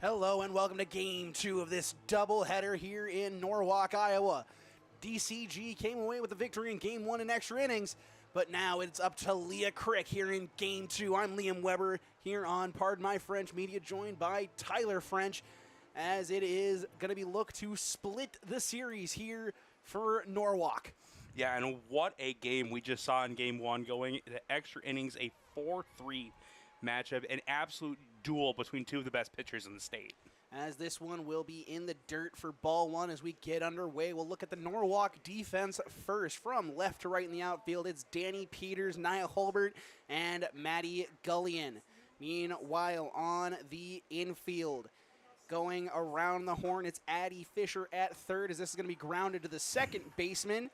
Hello and welcome to Game 2 of this doubleheader here in Norwalk, Iowa. DCG came away with the victory in Game 1 in extra innings, but now it's up to Leah Crick here in Game 2. I'm Liam Weber here on Pardon My French Media, joined by Tyler French, as it is going to be looked to split the series here for Norwalk. Yeah, and what a game we just saw in Game 1, going to extra innings, a 4-3 matchup, an absolute duel between two of the best pitchers in the state. As this one will be in the dirt for ball one as we get underway. We'll look at the Norwalk defense first. From left to right in the outfield, it's Danny Peters, Nia Holbert, and Maddie Gullion. Meanwhile, on the infield, going around the horn, it's Addie Fisher at third, as this is going to be grounded to the second baseman.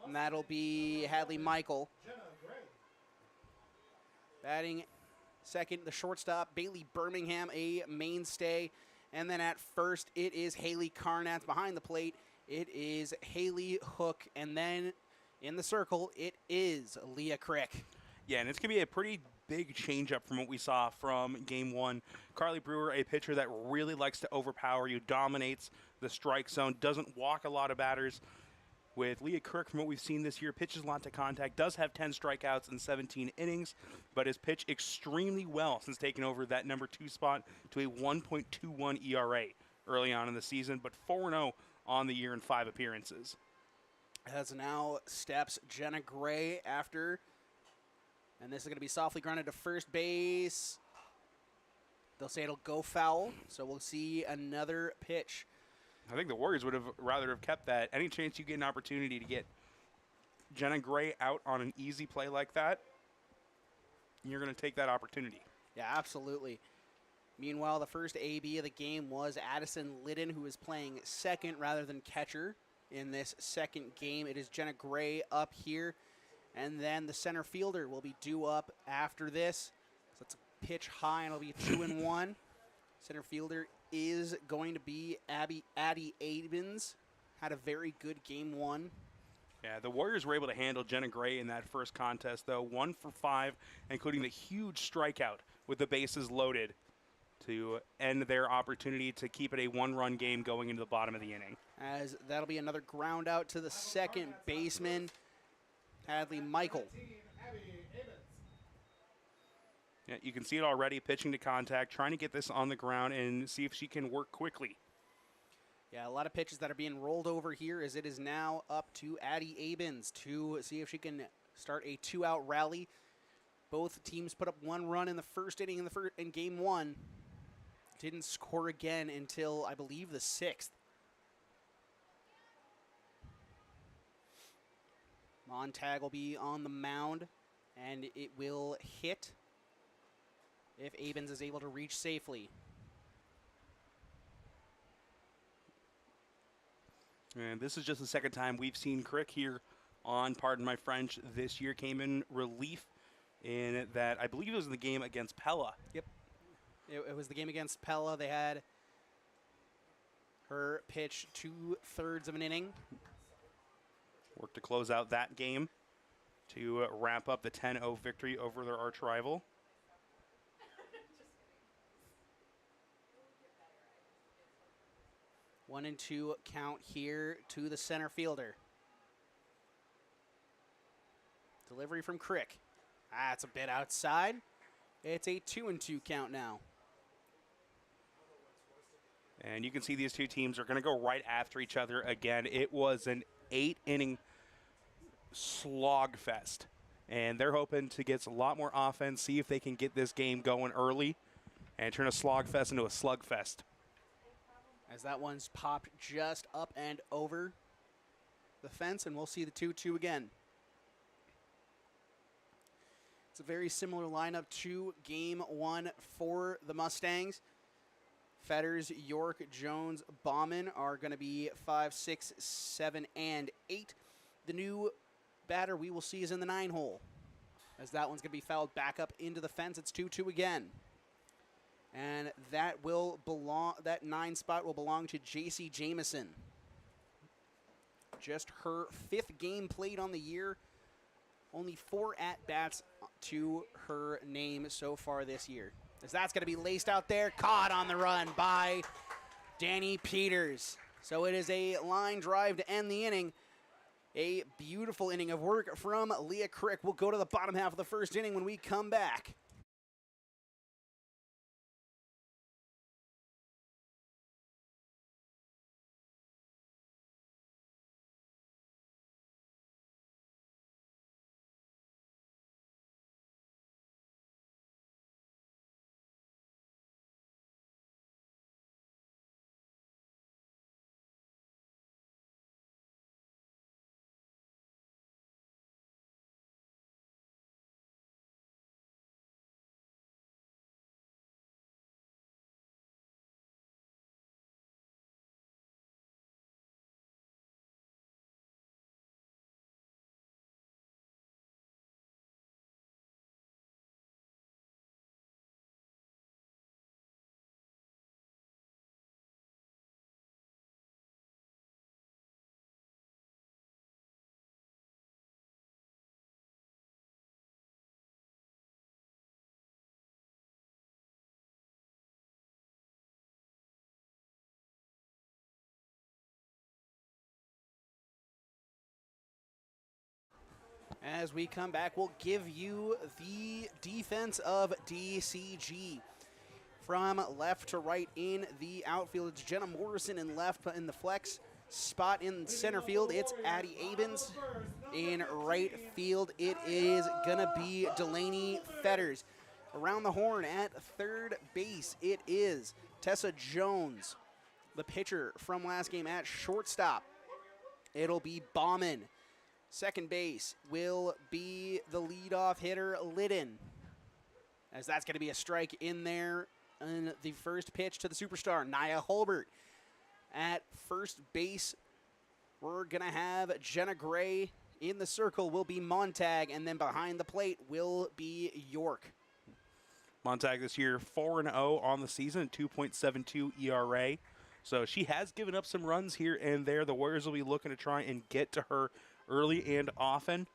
And that'll be Hadley Michael. Batting second, the shortstop, Bailey Birmingham, a mainstay. And then at first, it is Haley Carnatz. Behind the plate, it is Haley Hook. And then in the circle, it is Leah Crick. Yeah, and it's going to be a pretty big changeup from what we saw from Game 1. Carly Brewer, a pitcher that really likes to overpower you, dominates the strike zone, doesn't walk a lot of batters. With Leah Crick, from what we've seen this year, pitches a lot to contact, does have 10 strikeouts in 17 innings, but has pitched extremely well since taking over that number 2 spot to a 1.21 ERA early on in the season, but 4-0 on the year in 5 appearances. As now steps Jenna Gray after, and this is going to be softly grounded to first base. They'll say it'll go foul, so we'll see another pitch. I think the Warriors would have rather have kept that. Any chance you get an opportunity to get Jenna Gray out on an easy play like that, you're going to take that opportunity. Yeah, absolutely. Meanwhile, the first AB of the game was Addison Liddon, who is playing second rather than catcher in this second game. It is Jenna Gray up here, and then the center fielder will be due up after this. So it's a pitch high, and it'll be 2-1. Center fielder is going to be Addie Abens. Had a very good Game 1. Yeah, the Warriors were able to handle Jenna Gray in that first contest, though. 1 for 5, including the huge strikeout with the bases loaded to end their opportunity to keep it a 1-run game going into the bottom of the inning. As that'll be another ground out to the second baseman, Hadley Michael. Yeah, you can see it already, pitching to contact, trying to get this on the ground and see if she can work quickly. Yeah, a lot of pitches that are being rolled over here, as it is now up to Addie Abens to see if she can start a 2-out rally. Both teams put up 1 run in the first inning in Game 1. Didn't score again until, I believe, the 6th. Montag will be on the mound, and it will hit if Abens is able to reach safely. And this is just the second time we've seen Crick here on Pardon My French this year. Came in relief in that, I believe it was in the game against Pella. Yep. It was the game against Pella. They had her pitch 2/3 of an inning. Worked to close out that game to wrap up the 10-0 victory over their arch rival. One and 2 count here to the center fielder. Delivery from Crick. That's a bit outside. It's a 2-2 count now. And you can see these two teams are going to go right after each other again. It was an 8-inning slog fest. And they're hoping to get a lot more offense, see if they can get this game going early and turn a slog fest into a slugfest. As that one's popped just up and over the fence, and we'll see the 2-2 again. It's a very similar lineup to Game 1 for the Mustangs. Fetters, York, Jones, Bauman are going to be 5, 6, 7, and 8. The new batter we will see is in the 9 hole, as that one's going to be fouled back up into the fence. It's 2-2 again. And that 9 spot will belong to J.C. Jameson. Just her 5th game played on the year. Only 4 at-bats to her name so far this year. As that's going to be laced out there, caught on the run by Danny Peters. So it is a line drive to end the inning. A beautiful inning of work from Leah Crick. We'll go to the bottom half of the first inning when we come back. As we come back, we'll give you the defense of DCG. From left to right in the outfield, it's Jenna Morrison in left, but in the flex spot in center field, it's Addie Abens. In right field, it is going to be Delaney Fetters. Around the horn at third base, it is Tessa Jones. The pitcher from last game at shortstop, it'll be Bauman. Second base will be the leadoff hitter, Liddon. As that's going to be a strike in there in the first pitch to the superstar, Nia Holbert. At first base, we're going to have Jenna Gray. In the circle will be Montag, and then behind the plate will be York. Montag this year 4-0 on the season, 2.72 ERA. So she has given up some runs here and there. The Warriors will be looking to try and get to her early and often.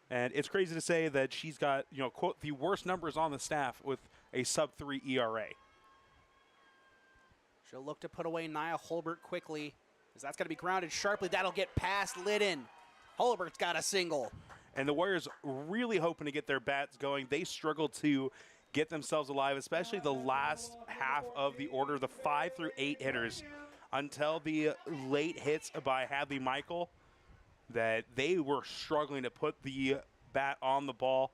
And it's crazy to say that she's got, quote, the worst numbers on the staff with a sub-3 ERA. She'll look to put away Nia Holbert quickly, as that's going to be grounded sharply. That'll get past Liddon. Holbert's got a single. And the Warriors really hoping to get their bats going. They struggled to get themselves alive, especially the last half of the order, the 5 through 8 hitters, until the late hits by Hadley Michael, that they were struggling to put the bat on the ball.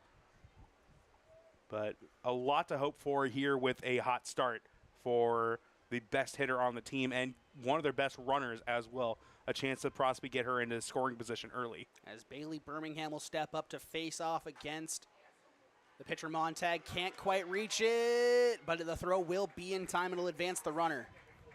But a lot to hope for here with a hot start for the best hitter on the team and one of their best runners as well. A chance to possibly get her into scoring position early. As Bailey Birmingham will step up to face off against the pitcher Montag. Can't quite reach it, but the throw will be in time. It'll advance the runner.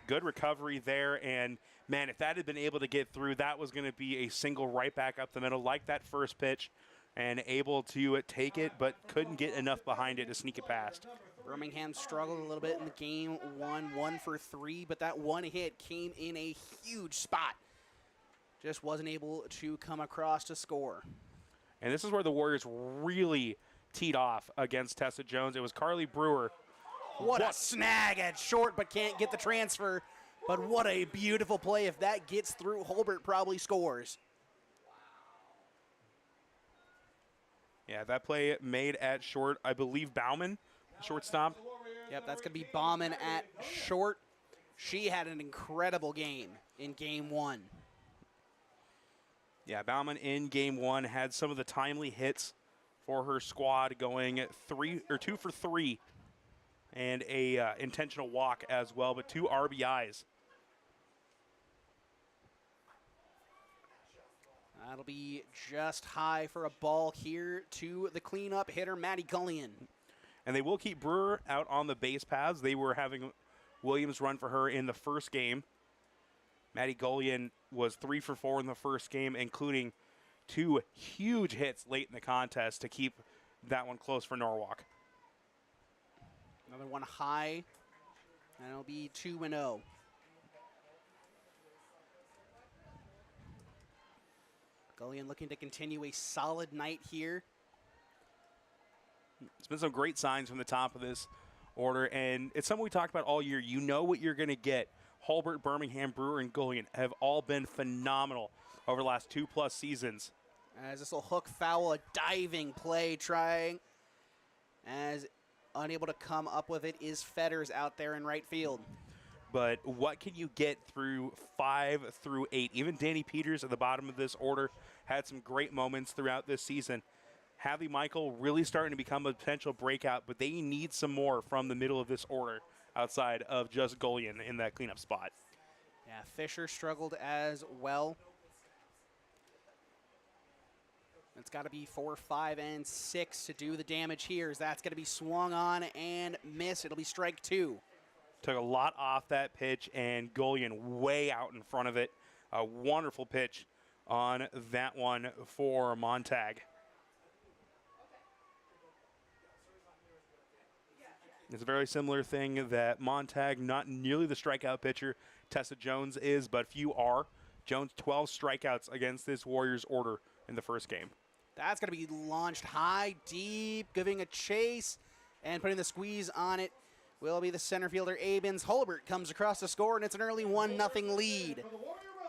Good recovery there, and man, if that had been able to get through, that was going to be a single right back up the middle, like that first pitch, and able to take it, but couldn't get enough behind it to sneak it past. Birmingham struggled a little bit in the game, 1 for 3, but that one hit came in a huge spot. Just wasn't able to come across to score. And this is where the Warriors really teed off against Tessa Jones. It was Carly Brewer. What a snag at short, but can't get the transfer. But what a beautiful play. If that gets through, Holbert probably scores. Yeah, that play made at short. I believe Bauman, shortstop. Yep, that's going to be Bauman at short. She had an incredible game in game 1. Yeah, Bauman in game 1 had some of the timely hits for her squad, going 2 for 3 and a intentional walk as well, but 2 RBIs. That'll be just high for a ball here to the cleanup hitter, Maddie Gullion. And they will keep Brewer out on the base paths. They were having Williams run for her in the first game. Maddie Gullion was 3 for 4 in the first game, including 2 huge hits late in the contest to keep that one close for Norwalk. Another one high, and it'll be 2-0. Gullion looking to continue a solid night here It's been some great signs from the top of this order, and it's something we talked about all year. You know what you're going to get. Hulbert, Birmingham, Brewer, and Gullion have all been phenomenal over the last 2+ seasons. As this will hook foul, a diving play trying. As unable to come up with it is Fetters out there in right field. But what can you get through 5 through 8? Even Danny Peters at the bottom of this order had some great moments throughout this season. Hadley Michael really starting to become a potential breakout, but they need some more from the middle of this order outside of just Gullion in that cleanup spot. Yeah, Fisher struggled as well. It's got to be 4, 5, and 6 to do the damage here. As that's going to be swung on and miss. It'll be strike 2. Took a lot off that pitch, and Gullion way out in front of it. A wonderful pitch on that one for Montag. It's a very similar thing that Montag, not nearly the strikeout pitcher Tessa Jones is, but few are. Jones 12 strikeouts against this Warriors order in the first game. That's going to be launched high, deep, giving a chase and putting the squeeze on it will be the center fielder Abens. Hulbert comes across the score, and it's an early 1-0 lead.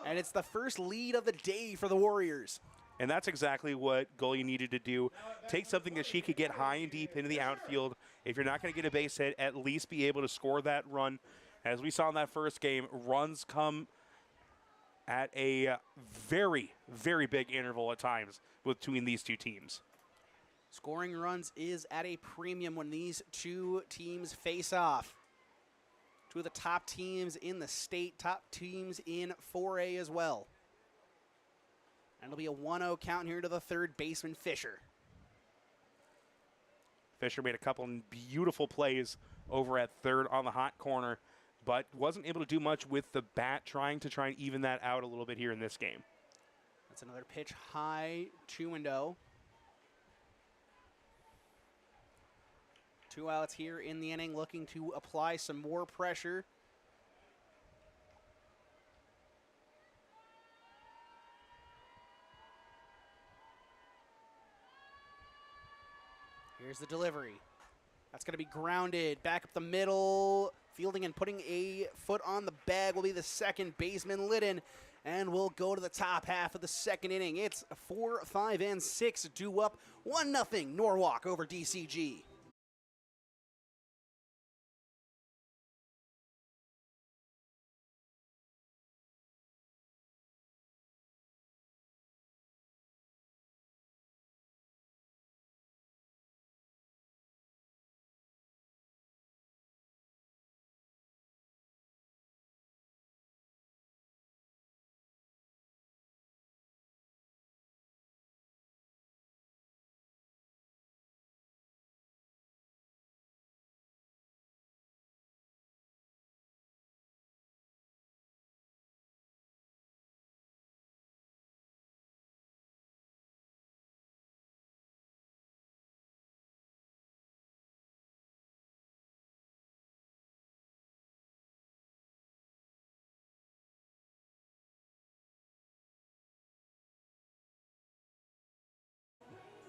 And it's the first lead of the day for the Warriors. And that's exactly what Gullion needed to do. Take something that she could get high and deep into the outfield. If you're not going to get a base hit, at least be able to score that run. As we saw in that first game, runs come at a very, very big interval at times between these two teams. Scoring runs is at a premium when these two teams face off. Two of the top teams in the state, top teams in 4A as well. And it'll be a 1-0 count here to the third baseman, Fisher. Fisher made a couple beautiful plays over at third on the hot corner, but wasn't able to do much with the bat, trying to even that out a little bit here in this game. That's another pitch high, 2-0. 2 outs here in the inning, looking to apply some more pressure. Here's the delivery. That's going to be grounded. Back up the middle. Fielding and putting a foot on the bag will be the second baseman, Liddon. And we'll go to the top half of the second inning. It's 4, 5, and 6 due up. 1-0 Norwalk over DCG.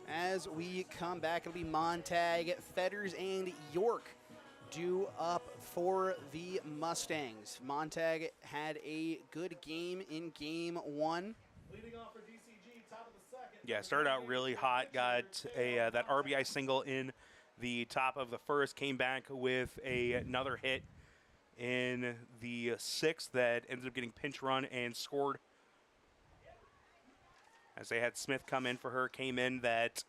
As we come back, it'll be Montag, Fetters, and York due up for the Mustangs. Montag had a good game in game 1. Leading off for DCG, top of the second. Yeah, started out really hot, got a that RBI single in the top of the first, came back with another hit in the 6th that ended up getting pinch run and scored. As they had Smith come in for her, came in that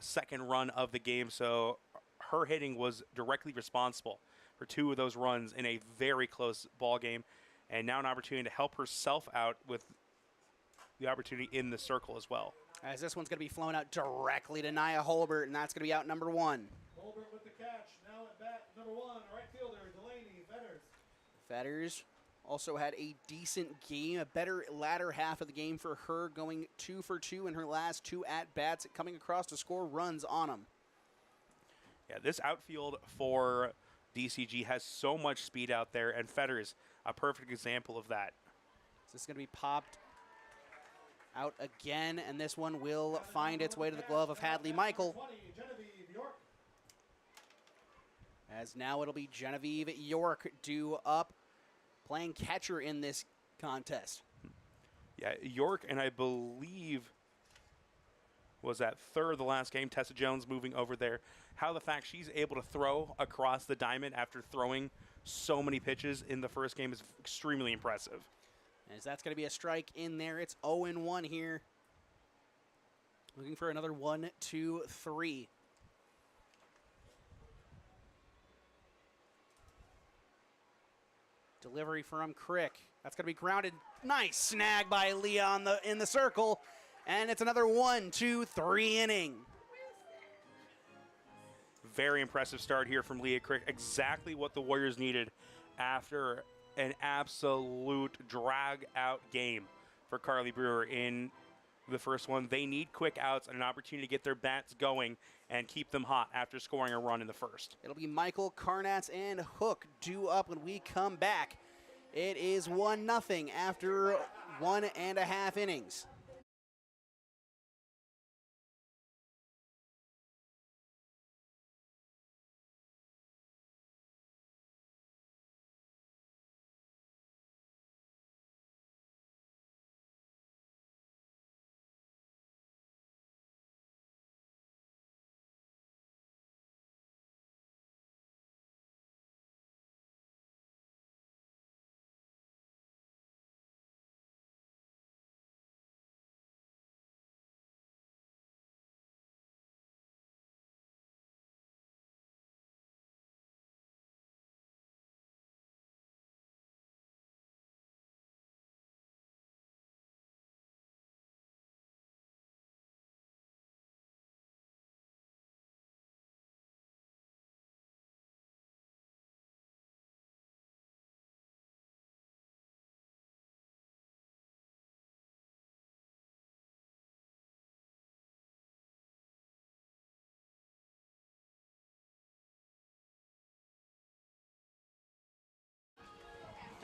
second run of the game. So her hitting was directly responsible for 2 of those runs in a very close ball game. And now an opportunity to help herself out with the opportunity in the circle as well. As this one's going to be flown out directly to Nia Hulbert, and that's going to be out number 1. Holbert with the catch. Now at bat, number 1, right fielder, Delaney Fetters. Fetters also had a decent game, a better latter half of the game for her, going 2 for 2 in her last 2 at-bats, coming across to score runs on them. Yeah, this outfield for DCG has so much speed out there, and Fetters, a perfect example of that. So this is going to be popped out again, and this one will find its way to the glove of Hadley Michael. 20, Genevieve York. As now it'll be Genevieve York due up, playing catcher in this contest. Yeah, York, and I believe was at third the last game. Tessa Jones moving over there. How the fact she's able to throw across the diamond after throwing so many pitches in the first game is extremely impressive. As that's going to be a strike in there. It's 0-1 here. Looking for another 1, 2, 3. Delivery from Crick. That's going to be grounded. Nice snag by Leah in the circle. And it's another 1, 2, 3 inning. Very impressive start here from Leah Crick. Exactly what the Warriors needed after an absolute drag-out game for Carly Brewer in the first one. They need quick outs and an opportunity to get their bats going and keep them hot after scoring a run in the first. It'll be Michael, Karnatz, and Hook due up when we come back. It is 1-0 after 1.5 innings.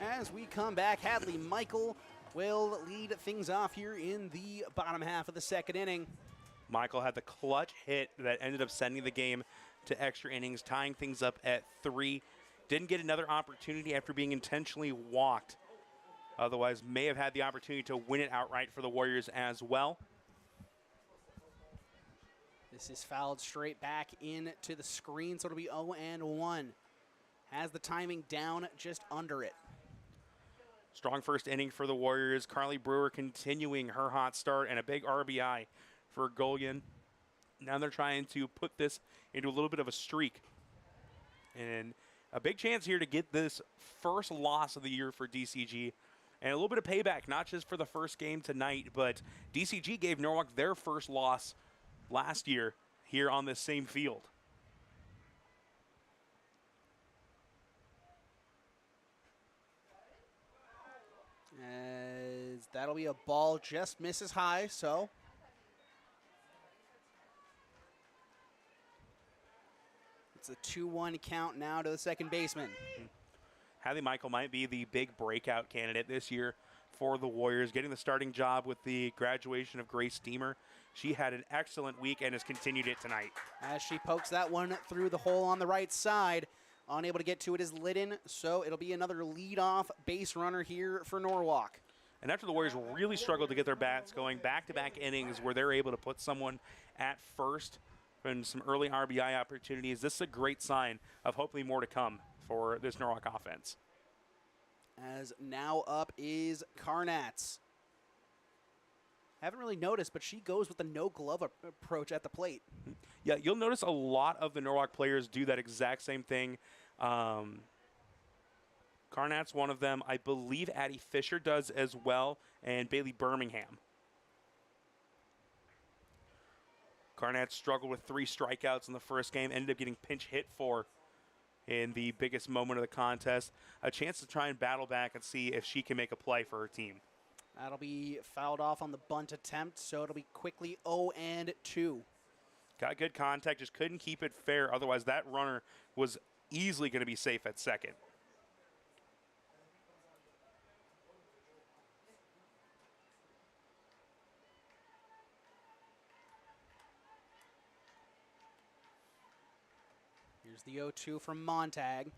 As we come back, Hadley Michael will lead things off here in the bottom half of the second inning. Michael had the clutch hit that ended up sending the game to extra innings, tying things up at 3. Didn't get another opportunity after being intentionally walked. Otherwise, may have had the opportunity to win it outright for the Warriors as well. This is fouled straight back into the screen, so it'll be 0-1. Has the timing down just under it. Strong first inning for the Warriors. Carly Brewer continuing her hot start and a big RBI for Golian. Now they're trying to put this into a little bit of a streak. And a big chance here to get this first loss of the year for DCG. And a little bit of payback, not just for the first game tonight, but DCG gave Norwalk their first loss last year here on this same field. As that'll be a ball just misses high, so it's a 2-1 count now to the second baseman. Hadley Michael might be the big breakout candidate this year for the Warriors, getting the starting job with the graduation of Grace Steamer. She had an excellent week and has continued it tonight. As she pokes that one through the hole on the right side. Unable to get to it is Liddon, so it'll be another leadoff base runner here for Norwalk. And after the Warriors really struggled to get their bats going, back-to-back innings where they're able to put someone at first and some early RBI opportunities, this is a great sign of hopefully more to come for this Norwalk offense. As now up is Karnatz. Haven't really noticed, but she goes with the no-glove approach at the plate. Yeah, you'll notice a lot of the Norwalk players do that exact same thing. Karnat's one of them. I believe Addie Fisher does as well, and Bailey Birmingham. Karnat struggled with 3 strikeouts in the first game, ended up getting pinch hit for in the biggest moment of the contest. A chance to try and battle back and see if she can make a play for her team. That'll be fouled off on the bunt attempt, so it'll be quickly 0-2. Got good contact, just couldn't keep it fair. Otherwise, that runner was easily going to be safe at second. Here's the 0-2 from Montag.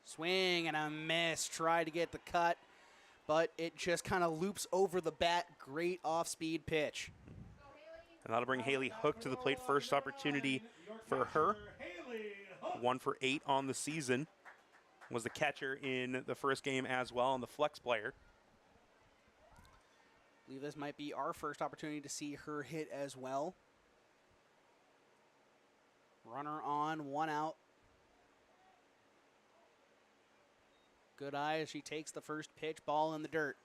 Swing and a miss. Tried to get the cut, but it just kind of loops over the bat. Great off-speed pitch. And that'll bring Haley Hook to the plate. First opportunity for her. 1 for 8 on the season. Was the catcher in the first game as well, and the flex player. I believe this might be our first opportunity to see her hit as well. Runner on, 1 out. Good eye as she takes the first pitch, ball in the dirt.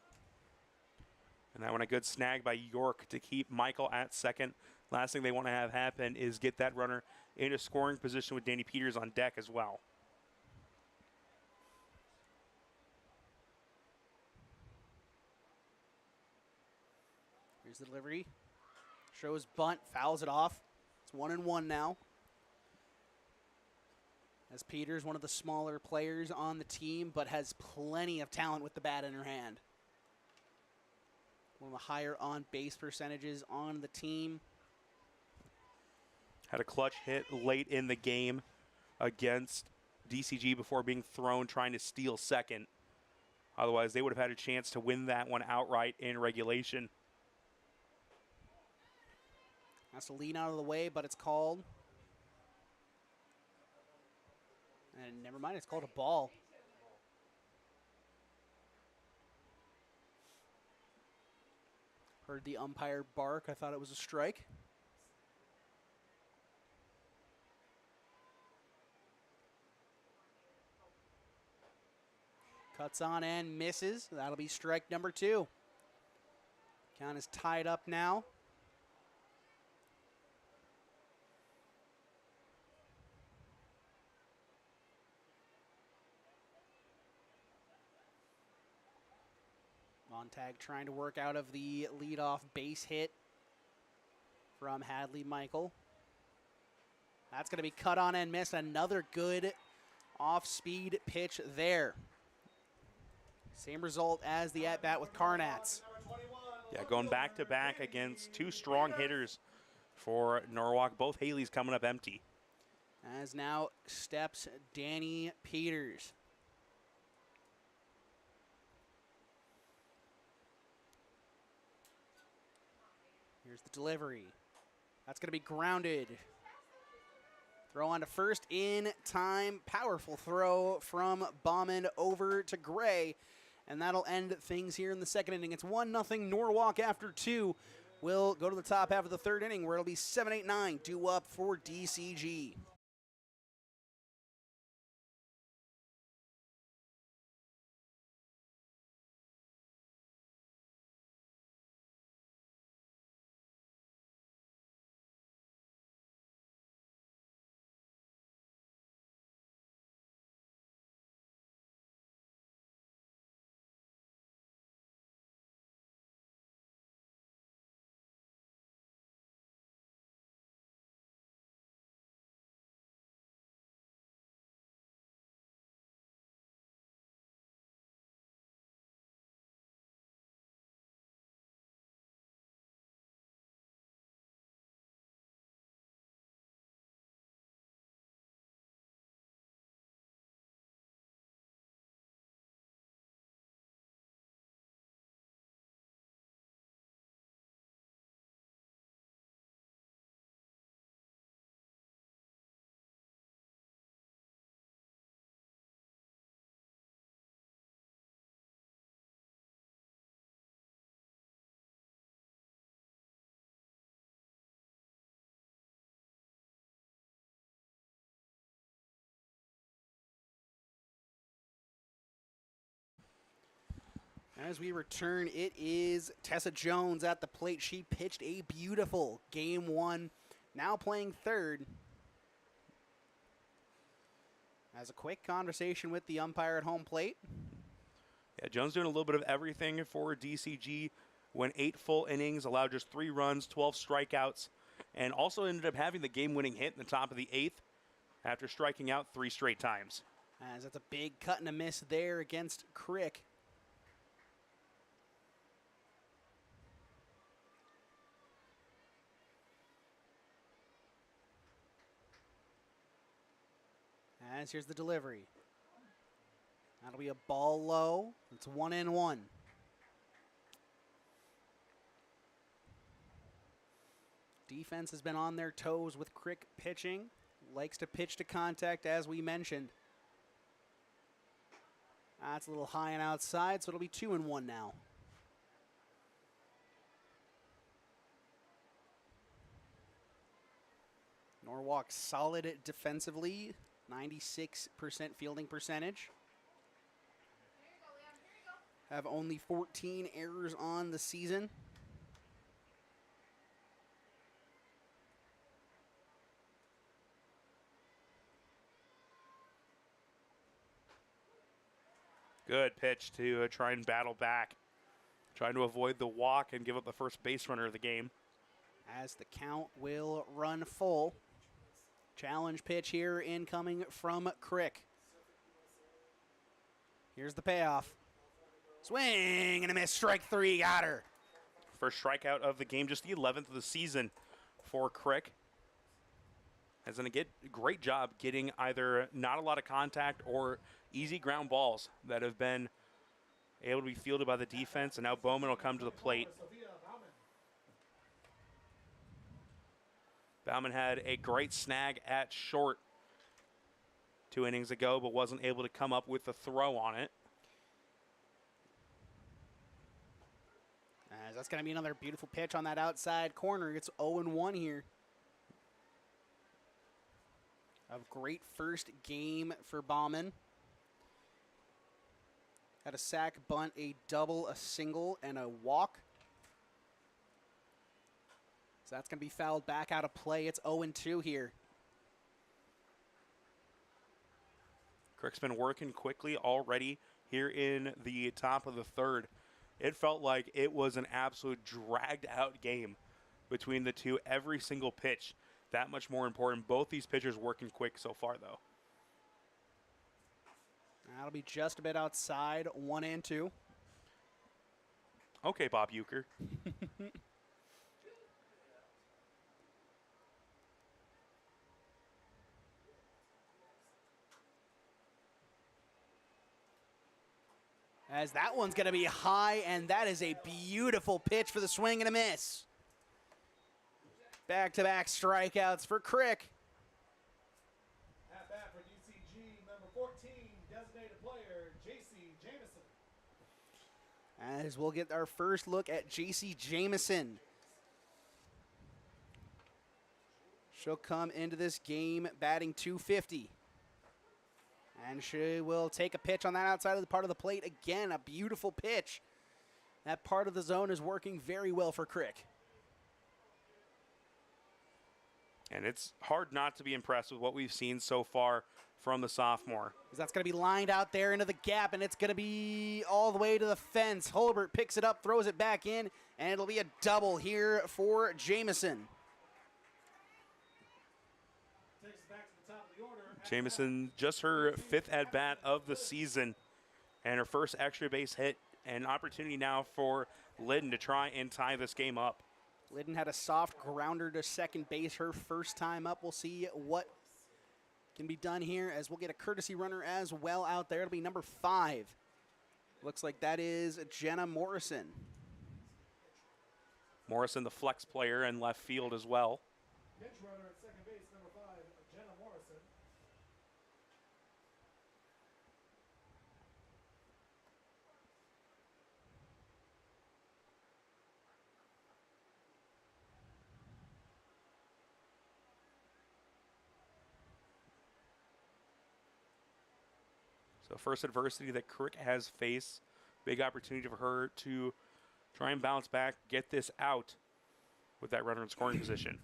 And that one a good snag by York to keep Michael at second. Last thing they want to have happen is get that runner in a scoring position with Danny Peters on deck as well. Here's the delivery. Shows bunt, fouls it off. It's 1-1 now. As Peters, one of the smaller players on the team, but has plenty of talent with the bat in her hand. One of the higher on-base percentages on the team. Had a clutch hit late in the game against DCG before being thrown trying to steal second. Otherwise, they would have had a chance to win that one outright in regulation. Has to lean out of the way, but it's called. And never mind, it's called a ball. Heard the umpire bark. I thought it was a strike. Cuts on and misses. That'll be strike number 2. Count is tied up now. Montag trying to work out of the leadoff base hit from Hadley Michael. That's going to be cut on and missed. Another good off-speed pitch there. Same result as the at-bat with Carnats. Yeah, going back-to-back against 2 strong hitters for Norwalk. Both Haley's coming up empty. As now steps Danny Peters. Here's the delivery. That's going to be grounded. Throw on to first in time. Powerful throw from Baumann over to Gray. And that'll end things here in the second inning. It's 1-0 Norwalk after 2. We'll go to the top half of the third inning where it'll be 7-8-9 due up for DCG. As we return, it is Tessa Jones at the plate. She pitched a beautiful game 1, now playing third. Has a quick conversation with the umpire at home plate. Yeah, Jones doing a little bit of everything for DCG. Went 8 full innings, allowed just 3 runs, 12 strikeouts, and also ended up having the game-winning hit in the top of the 8th after striking out 3 straight times. As that's a big cut and a miss there against Crick. As here's the delivery. That'll be a ball low. It's 1-1. Defense has been on their toes with Crick pitching. Likes to pitch to contact, as we mentioned. That's a little high and outside, so it'll be 2-1 now. Norwalk solid defensively, 96% fielding percentage. Have only 14 errors on the season. Good pitch to try and battle back. Trying to avoid the walk and give up the first base runner of the game. As the count will run full. Challenge pitch here incoming from Crick. Here's the payoff. Swing and a miss. Strike 3. Got her. First strikeout of the game, just the 11th of the season for Crick. Has done a great job getting either not a lot of contact or easy ground balls that have been able to be fielded by the defense, and now Bowman will come to the plate. Bauman had a great snag at short 2 innings ago, but wasn't able to come up with the throw on it. As that's going to be another beautiful pitch on that outside corner. It's 0-1 here. A great first game for Bauman. Had a sack, bunt, a double, a single, and a walk. So that's going to be fouled back out of play. It's 0-2 here. Crick's been working quickly already here in the top of the third. It felt like it was an absolute dragged-out game between the two. Every single pitch, that much more important. Both these pitchers working quick so far, though. That'll be just a bit outside, 1-2. Okay, Bob Euchre. As that one's going to be high, and that is a beautiful pitch for the swing and a miss. Back-to-back strikeouts for Crick. At bat for DCG, number 14, designated player, J.C. Jameson. As we'll get our first look at J.C. Jameson. She'll come into this game batting .250. And she will take a pitch on that outside of the part of the plate. Again, a beautiful pitch. That part of the zone is working very well for Crick. And it's hard not to be impressed with what we've seen so far from the sophomore. That's going to be lined out there into the gap, and it's going to be all the way to the fence. Holbert picks it up, throws it back in, and it'll be a double here for Jameson. Takes it back to the top of the order. Jameson, just her 5th at-bat of the season, and her first extra base hit. An opportunity now for Liddon to try and tie this game up. Liddon had a soft grounder to second base her first time up. We'll see what can be done here as we'll get a courtesy runner as well out there. It'll be number 5. Looks like that is Jenna Morrison. Morrison, the flex player in left field as well. Bench runner at second base, number 5, Jenna Morrison. So first adversity that Crick has faced. Big opportunity for her to try and bounce back, get this out with that runner in scoring position.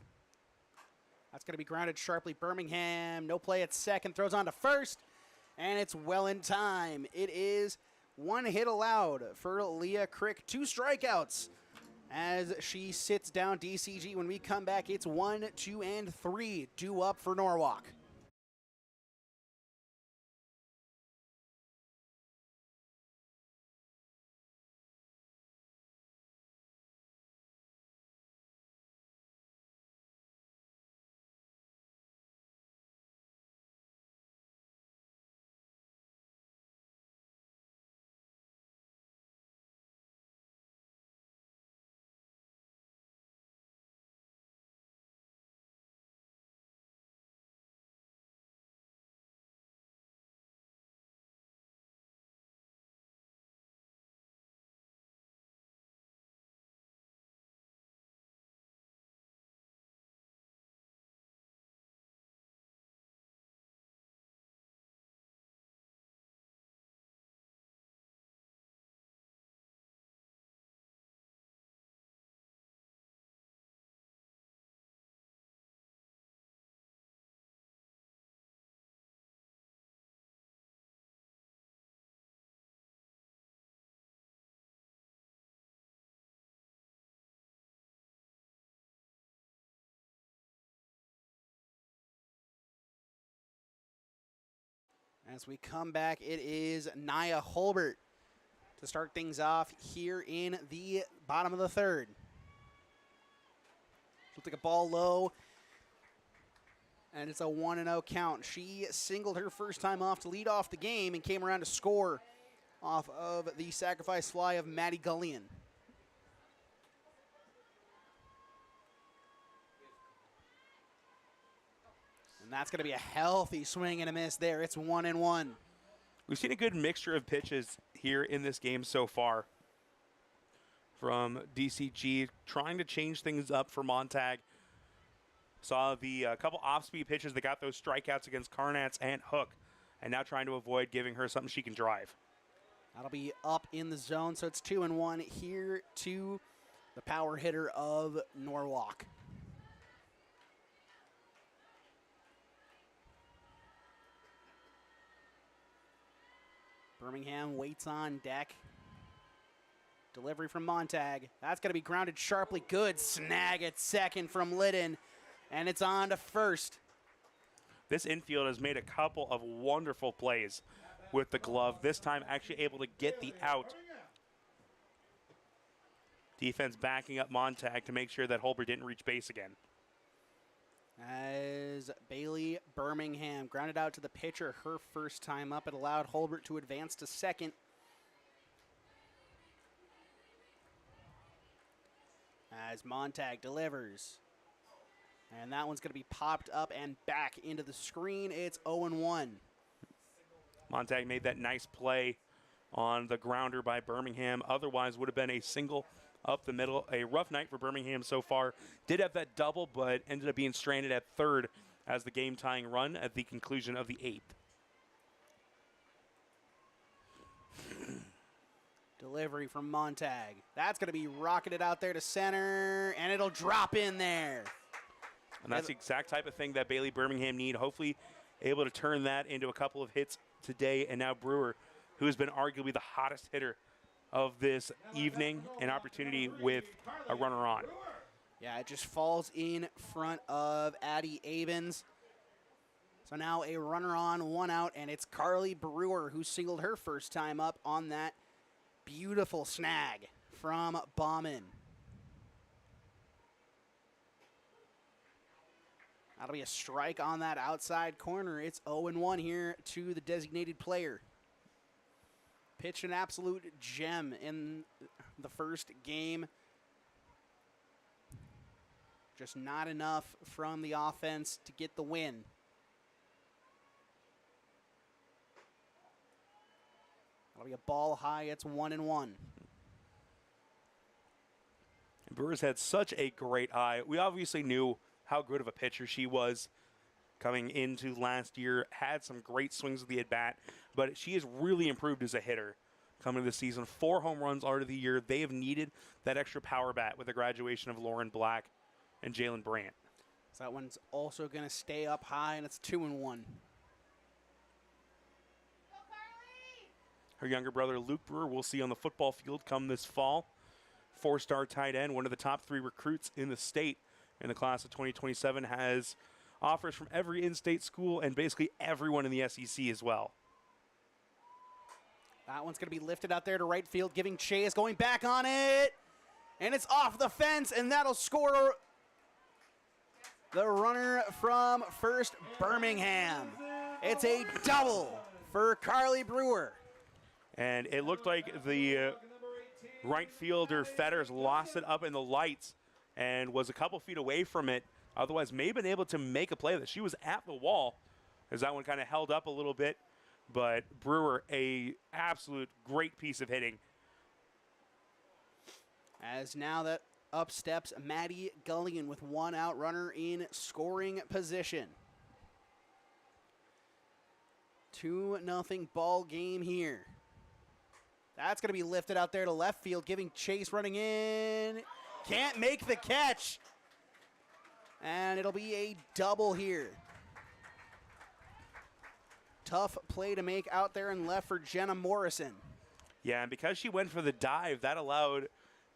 That's going to be grounded sharply. Birmingham, no play at second, throws on to first, and it's well in time. It is 1 hit allowed for Leah Crick. 2 strikeouts as she sits down DCG. When we come back, it's 1, 2, and 3 due up for Norwalk. As we come back, it is Nia Holbert to start things off here in the bottom of the third. She'll take a ball low, and it's a 1-0 count. She singled her first time off to lead off the game and came around to score off of the sacrifice fly of Maddie Gullion. And that's going to be a healthy swing and a miss there. It's 1-1. We've seen a good mixture of pitches here in this game so far from DCG, trying to change things up for Montag. Saw the couple off-speed pitches that got those strikeouts against Karnatz and Hook, and now trying to avoid giving her something she can drive. That'll be up in the zone, so it's 2-1 here to the power hitter of Norwalk. Birmingham waits on deck. Delivery from Montag. That's going to be grounded sharply. Good snag at second from Liddon. And it's on to first. This infield has made a couple of wonderful plays with the glove. This time actually able to get the out. Defense backing up Montag to make sure that Holbert didn't reach base again. As Bailey Birmingham grounded out to the pitcher her first time up, it allowed Holbert to advance to second. As Montag delivers. And that one's going to be popped up and back into the screen. It's 0-1. Montag made that nice play on the grounder by Birmingham. Otherwise would have been a single up the middle. A rough night for Birmingham so far. Did have that double, but ended up being stranded at third as the game-tying run at the conclusion of the eighth. Delivery from Montag. That's going to be rocketed out there to center, and it'll drop in there. And that's the exact type of thing that Bailey Birmingham need. Hopefully able to turn that into a couple of hits today. And now Brewer, who has been arguably the hottest hitter of this evening, an opportunity with a runner on. Yeah, it just falls in front of Addie Avens. So now a runner on, one out, and it's Carly Brewer who singled her first time up on that beautiful snag from Bauman. That'll be a strike on that outside corner. It's 0-1 here to the designated player. Pitched an absolute gem in the first game. Just not enough from the offense to get the win. That'll be a ball high. It's 1-1. Brewers had such a great eye. We obviously knew how good of a pitcher she was coming into last year. Had some great swings with the at-bat, but she has really improved as a hitter coming to the season. 4 home runs already the year. They have needed that extra power bat with the graduation of Lauren Black and Jalen Brandt. So that one's also going to stay up high, and it's 2-1. Her younger brother, Luke Brewer, we'll see on the football field come this fall. 4-star tight end, one of the top 3 recruits in the state in the class of 2027, has offers from every in-state school and basically everyone in the SEC as well. That one's going to be lifted out there to right field, giving Chase going back on it. And it's off the fence, and that'll score the runner from first, Birmingham. It's a double for Carly Brewer. And it looked like the right fielder, Fetters, lost it up in the lights and was a couple feet away from it. Otherwise, may have been able to make a play that she was at the wall as that one kind of held up a little bit. But Brewer, a absolute great piece of hitting. As now that up steps Maddie Gullion with 1 out, runner in scoring position. 2-0 ball game here. That's going to be lifted out there to left field, giving Chase running in. Can't make the catch. And it'll be a double here. Tough play to make out there in left for Jenna Morrison. Yeah, and because she went for the dive, that allowed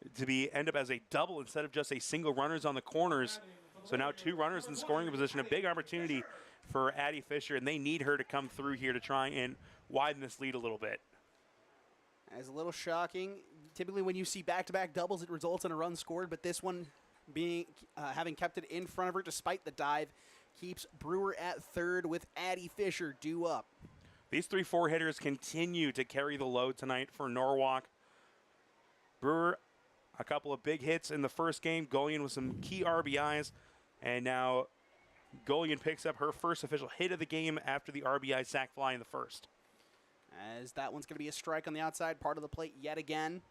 it to end up as a double instead of just a single runners on the corners. So now 2 runners in scoring position, a big opportunity for Addie Fisher, and they need her to come through here to try and widen this lead a little bit. As a little shocking. Typically when you see back-to-back doubles, it results in a run scored, but this one being having kept it in front of her despite the dive keeps Brewer at third with Addie Fisher due up. These 3-4 hitters continue to carry the load tonight for Norwalk. Brewer, a couple of big hits in the first game, Golian with some key RBIs, and now Golian picks up her first official hit of the game after the RBI sac fly in the first. As that one's going to be a strike on the outside part of the plate yet again.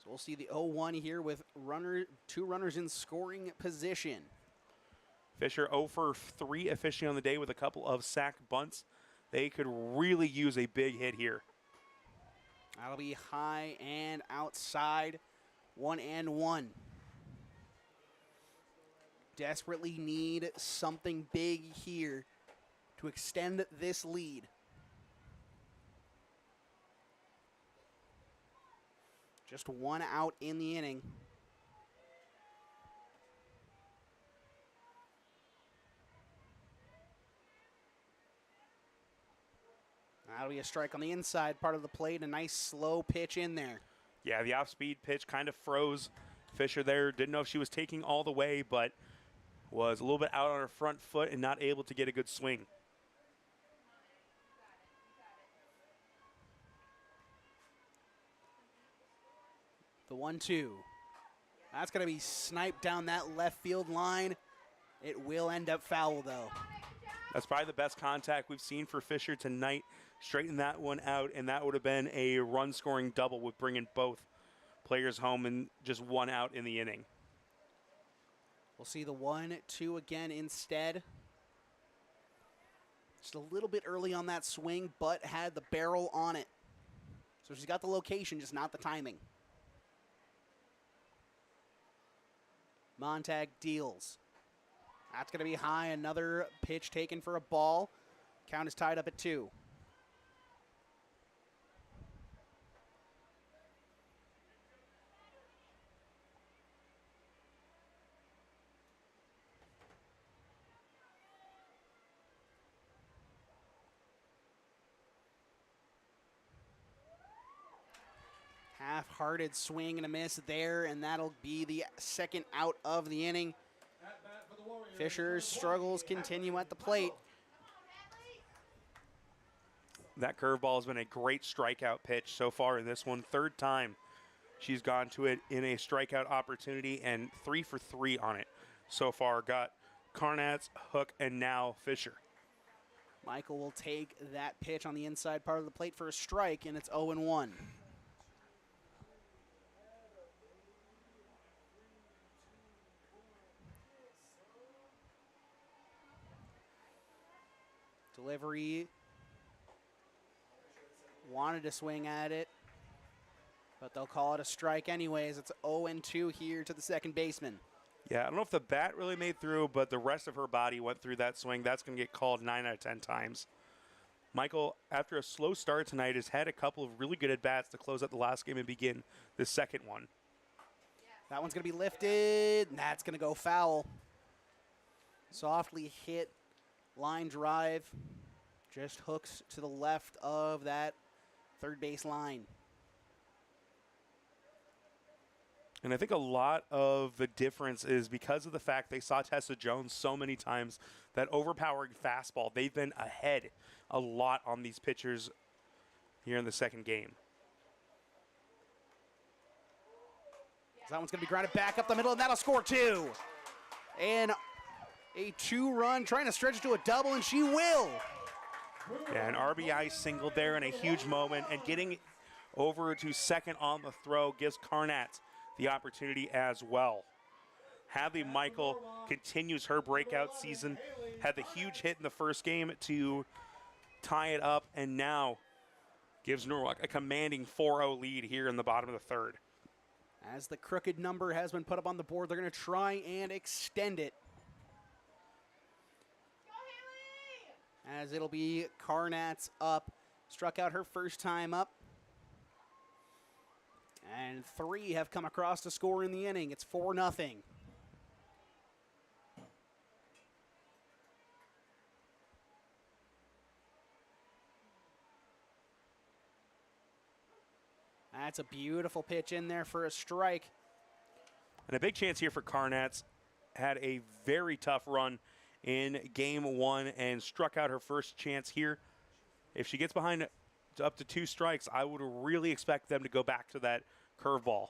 So we'll see the 0-1 here with two runners in scoring position. Fisher 0 for 3 officially on the day with a couple of sac bunts. They could really use a big hit here. That'll be high and outside. 1-1. Desperately need something big here to extend this lead. Just one out in the inning. That'll be a strike on the inside part of the plate. A nice slow pitch in there. Yeah, the off-speed pitch kind of froze Fisher there. Didn't know if she was taking all the way, but was a little bit out on her front foot and not able to get a good swing. The 1-2. That's going to be sniped down that left field line. It will end up foul, though. That's probably the best contact we've seen for Fisher tonight. Straighten that one out, and that would have been a run-scoring double with bringing both players home and just one out in the inning. We'll see the 1-2 again instead. Just a little bit early on that swing, but had the barrel on it. So she's got the location, just not the timing. Montag deals. That's going to be high. Another pitch taken for a ball. Count is tied up at 2. Half-hearted swing and a miss there, and that'll be the second out of the inning. Fisher's struggles continue at the plate. That curveball has been a great strikeout pitch so far in this one. Third time she's gone to it in a strikeout opportunity, and 3 for 3 on it so far. Got Carnatz, Hook, and now Fisher. Michael will take that pitch on the inside part of the plate for a strike, and it's 0-1. Delivery. Wanted to swing at it, but they'll call it a strike anyways. It's 0-2 here to the second baseman. Yeah, I don't know if the bat really made through, but the rest of her body went through that swing. That's going to get called 9 out of 10 times. Michael, after a slow start tonight, has had a couple of really good at-bats to close out the last game and begin the second one. That one's going to be lifted, and that's going to go foul. Softly hit, line drive, just hooks to the left of that third base line. And I think a lot of the difference is because of the fact they saw Tessa Jones so many times, that overpowering fastball, they've been ahead a lot on these pitchers here in the second game. So that one's going to be grounded back up the middle, and that'll score 2. And a 2-run, trying to stretch it to a double, and she will. Yeah, an RBI single there in a huge moment, and getting over to second on the throw gives Carnatz the opportunity as well. Hadley Michael continues her breakout season, had the huge hit in the first game to tie it up, and now gives Norwalk a commanding 4-0 lead here in the bottom of the third. As the crooked number has been put up on the board, they're going to try and extend it. As it'll be Carnatz up. Struck out her first time up. And 3 have come across to score in the inning. It's 4-0. That's a beautiful pitch in there for a strike. And a big chance here for Carnats. Had a very tough run in game 1 and struck out her first chance here. If she gets behind up to 2 strikes, I would really expect them to go back to that curveball.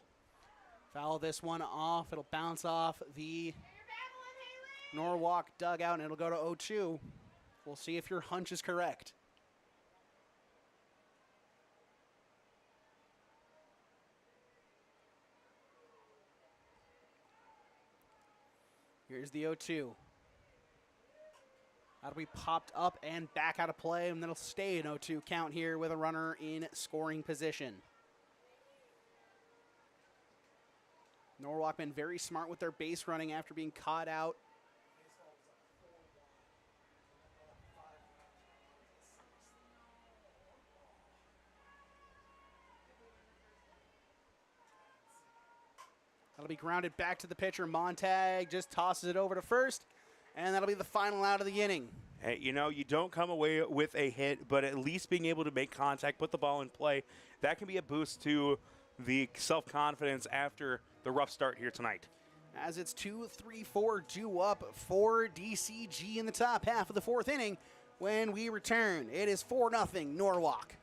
Foul this one off. It'll bounce off the Norwalk dugout, and it'll go to 0-2. We'll see if your hunch is correct. Here's the 0-2. That'll be popped up and back out of play, and then it'll stay an 0-2 count here with a runner in scoring position. Norwalk been very smart with their base running after being caught out. That'll be grounded back to the pitcher. Montag just tosses it over to first, and that'll be the final out of the inning. Hey, you know, you don't come away with a hit, but at least being able to make contact, put the ball in play, that can be a boost to the self-confidence after the rough start here tonight. As it's 2-3-4 due up for DCG in the top half of the 4th inning. When we return, it is 4-0 Norwalk.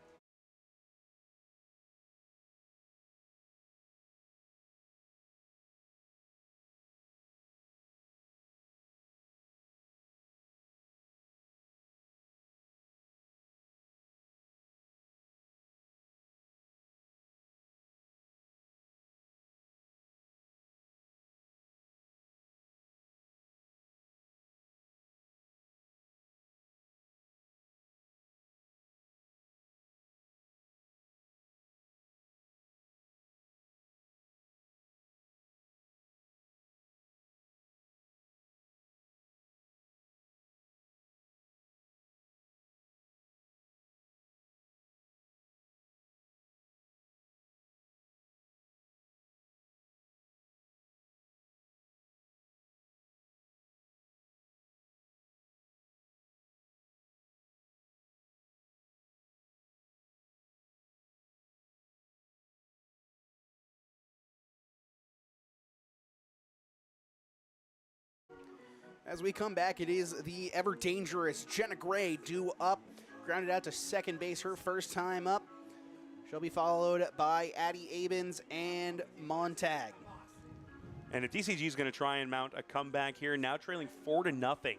As we come back, it is the ever-dangerous Jenna Gray due up. Grounded out to second base her first time up. She'll be followed by Addie Abens and Montag. And if DCG is going to try and mount a comeback here, now trailing 4-0,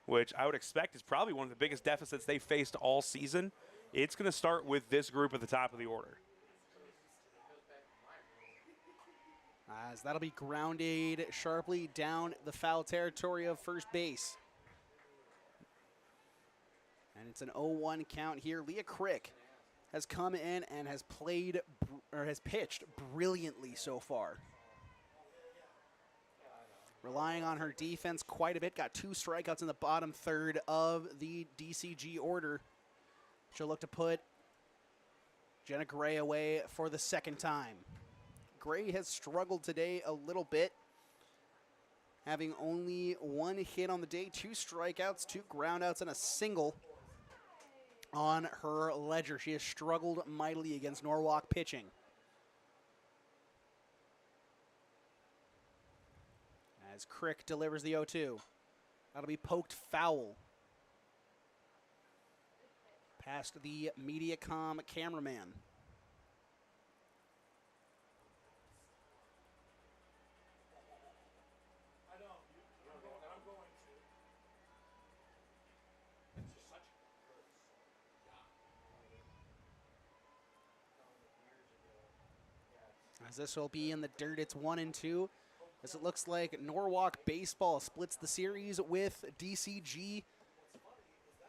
which I would expect is probably one of the biggest deficits they faced all season, it's going to start with this group at the top of the order. As that'll be grounded sharply down the foul territory of first base. And it's an 0-1 count here. Leah Crick has come in and has pitched brilliantly so far. Relying on her defense quite a bit. Got 2 strikeouts in the bottom third of the DCG order. She'll look to put Jenna Gray away for the second time. Gray has struggled today a little bit, having only 1 hit on the day, 2 strikeouts, 2 groundouts, and a single on her ledger. She has struggled mightily against Norwalk pitching. As Crick delivers the 0-2. That'll be poked foul. Past the Mediacom cameraman. As this will be in the dirt, it's 1-2. As it looks like Norwalk baseball splits the series with DCG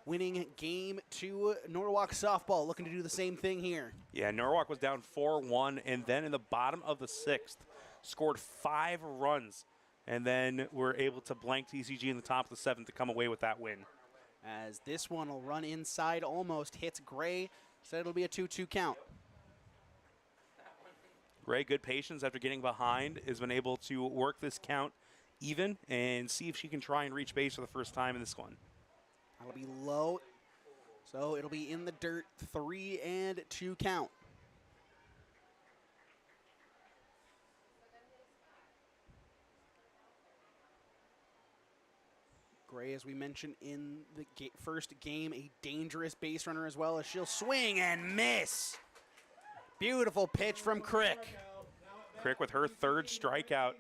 winning game 2. Norwalk softball looking to do the same thing here. Yeah, Norwalk was down 4-1, and then in the bottom of the 6th, scored 5 runs, and then were able to blank DCG in the top of the 7th to come away with that win. As this one will run inside, almost hits Gray, so it'll be a 2-2 count. Gray, good patience after getting behind, has been able to work this count even and see if she can try and reach base for the first time in this one. That'll be low, so it'll be in the dirt, 3-2 count. Gray, as we mentioned in the first game, a dangerous base runner as well, as she'll swing and miss. Beautiful pitch from Crick. Crick with her third strikeout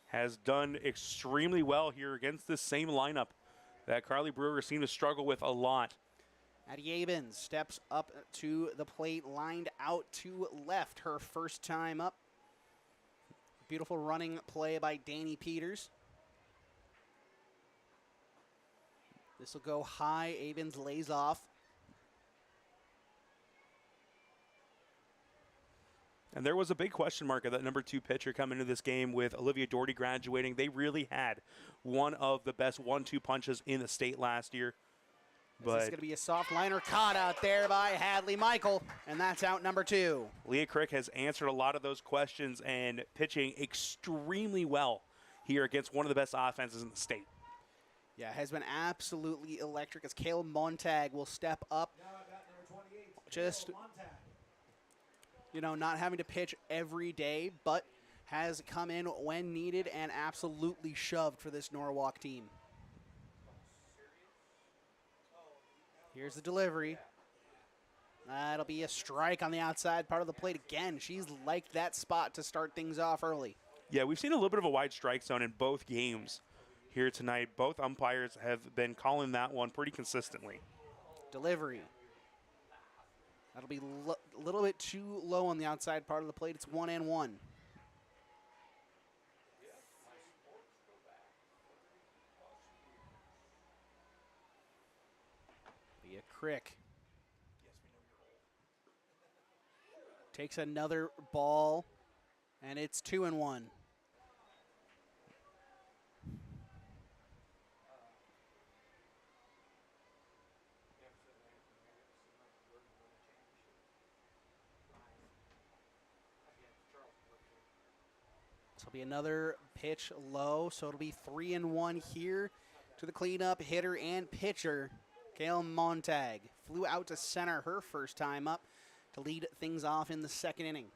has done extremely well here against this same lineup that Carly Brewer seemed to struggle with a lot. Addie Abens steps up to the plate, lined out to left her first time up. Beautiful running play by Danny Peters. This will go high. Abens lays off. And there was a big question mark at that number 2 pitcher coming into this game with Olivia Doherty graduating. They really had one of the best 1-2 punches in the state last year. This is going to be a soft liner caught out there by Hadley Michael, and that's out number 2. Leah Crick has answered a lot of those questions and pitching extremely well here against one of the best offenses in the state. Yeah, has been absolutely electric as Kale Montag will step up. Just, not having to pitch every day, but has come in when needed and absolutely shoved for this Norwalk team. Here's the delivery. That'll be a strike on the outside part of the plate again. She's liked that spot to start things off early. Yeah, we've seen a little bit of a wide strike zone in both games here tonight. Both umpires have been calling that one pretty consistently. Delivery. That'll be a little bit too low on the outside part of the plate. It's 1-1. Leah Crick takes another ball, and it's 2-1. This will be another pitch low, so it'll be 3-1 here to the cleanup hitter and pitcher. Kale Montag flew out to center her first time up to lead things off in the second inning.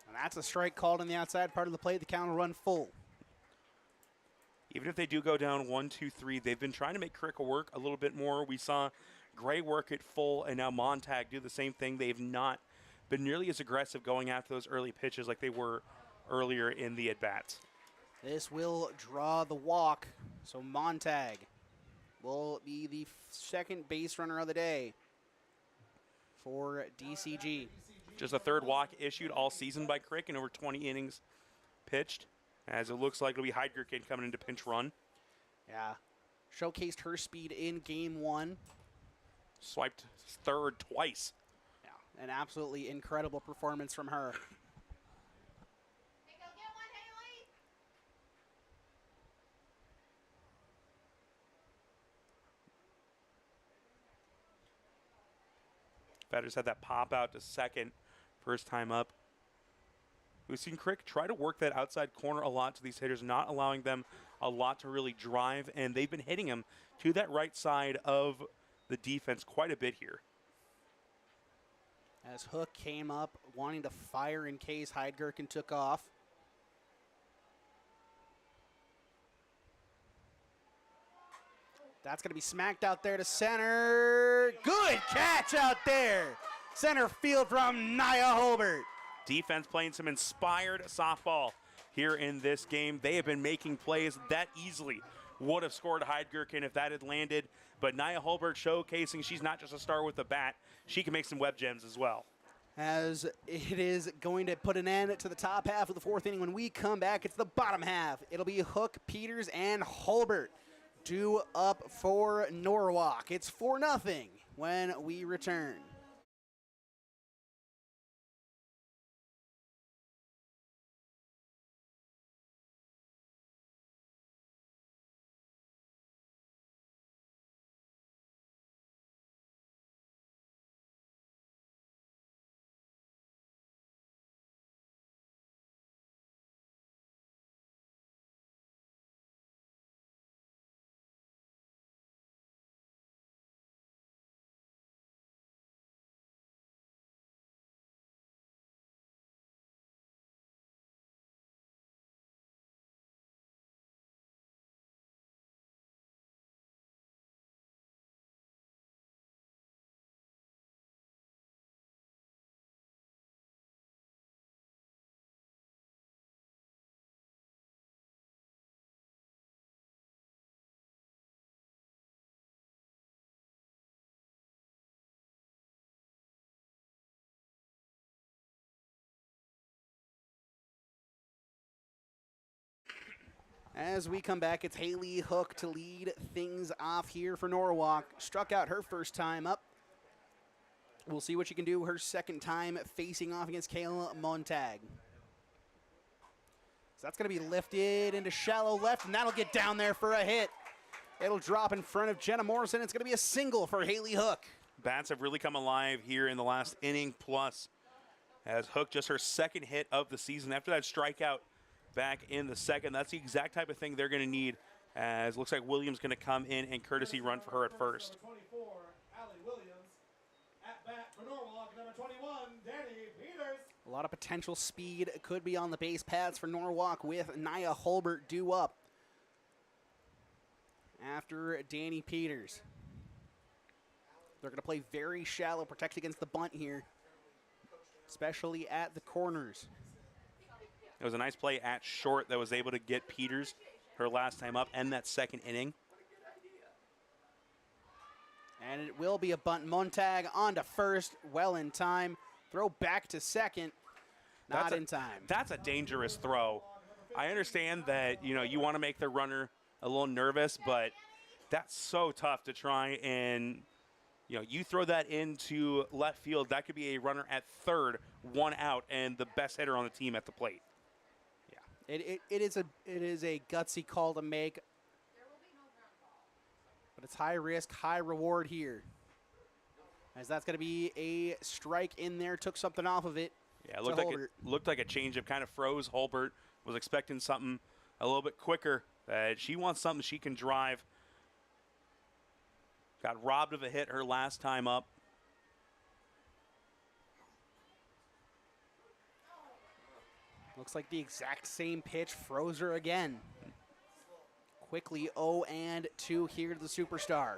And that's a strike called on the outside part of the plate. The count will run full. Even if they do go down 1-2-3, they've been trying to make Crick work a little bit more. We saw Gray work it full, and now Montag do the same thing. They've not been nearly as aggressive going after those early pitches like they were earlier in the at-bats. This will draw the walk, so Montag will be the second base runner of the day for DCG. Just a third walk issued all season by Crick in over 20 innings pitched, as it looks like it'll be Heidgerkin coming into pinch run. Yeah, showcased her speed in game 1. Swiped third twice. Yeah, an absolutely incredible performance from her. Batters had that pop out to second, first time up. We've seen Crick try to work that outside corner a lot to these hitters, not allowing them a lot to really drive, and they've been hitting him to that right side of the defense quite a bit here. As Hook came up wanting to fire in case Heidgerkin took off. That's going to be smacked out there to center. Good catch out there. Center field from Nia Holbert. Defense playing some inspired softball here in this game. They have been making plays that easily would have scored Heidgerkin if that had landed. But Nia Holbert showcasing she's not just a star with the bat. She can make some web gems as well. As it is going to put an end to the top half of the fourth inning. When we come back, it's the bottom half. It'll be Hook, Peters, and Holbert due up for Norwalk. It's 4-0 when we return. As we come back, it's Haley Hook to lead things off here for Norwalk. Struck out her first time up. We'll see what she can do her second time facing off against Kayla Montag. So that's going to be lifted into shallow left, and that'll get down there for a hit. It'll drop in front of Jenna Morrison. It's going to be a single for Haley Hook. Bats have really come alive here in the last inning plus, as Hook just her second hit of the season after that strikeout back in the second. That's the exact type of thing they're going to need, as looks like Williams going to come in and courtesy run for her at first. Number 24, Allie Williams. At bat for Norwalk, number 21, Danny Peters. A lot of potential speed could be on the base paths for Norwalk with Nia Holbert due up after Danny Peters. They're going to play very shallow, protect against the bunt here, especially at the corners. It was a nice play at short that was able to get Peters her last time up and that second inning. And it will be a bunt. Montag on to first, well in time. Throw back to second, not in time. That's a dangerous throw. I understand that, you want to make the runner a little nervous, but that's so tough to try and, you throw that into left field. That could be a runner at third, one out, and the best hitter on the team at the plate. It is a gutsy call to make, but it's high risk, high reward here, as that's going to be a strike in there. Took something off of it. Yeah, it looked like a change of kind of froze. Holbert was expecting something a little bit quicker. She wants something she can drive. Got robbed of a hit her last time up. Looks like the exact same pitch froze her again. Quickly 0-2 here to the superstar.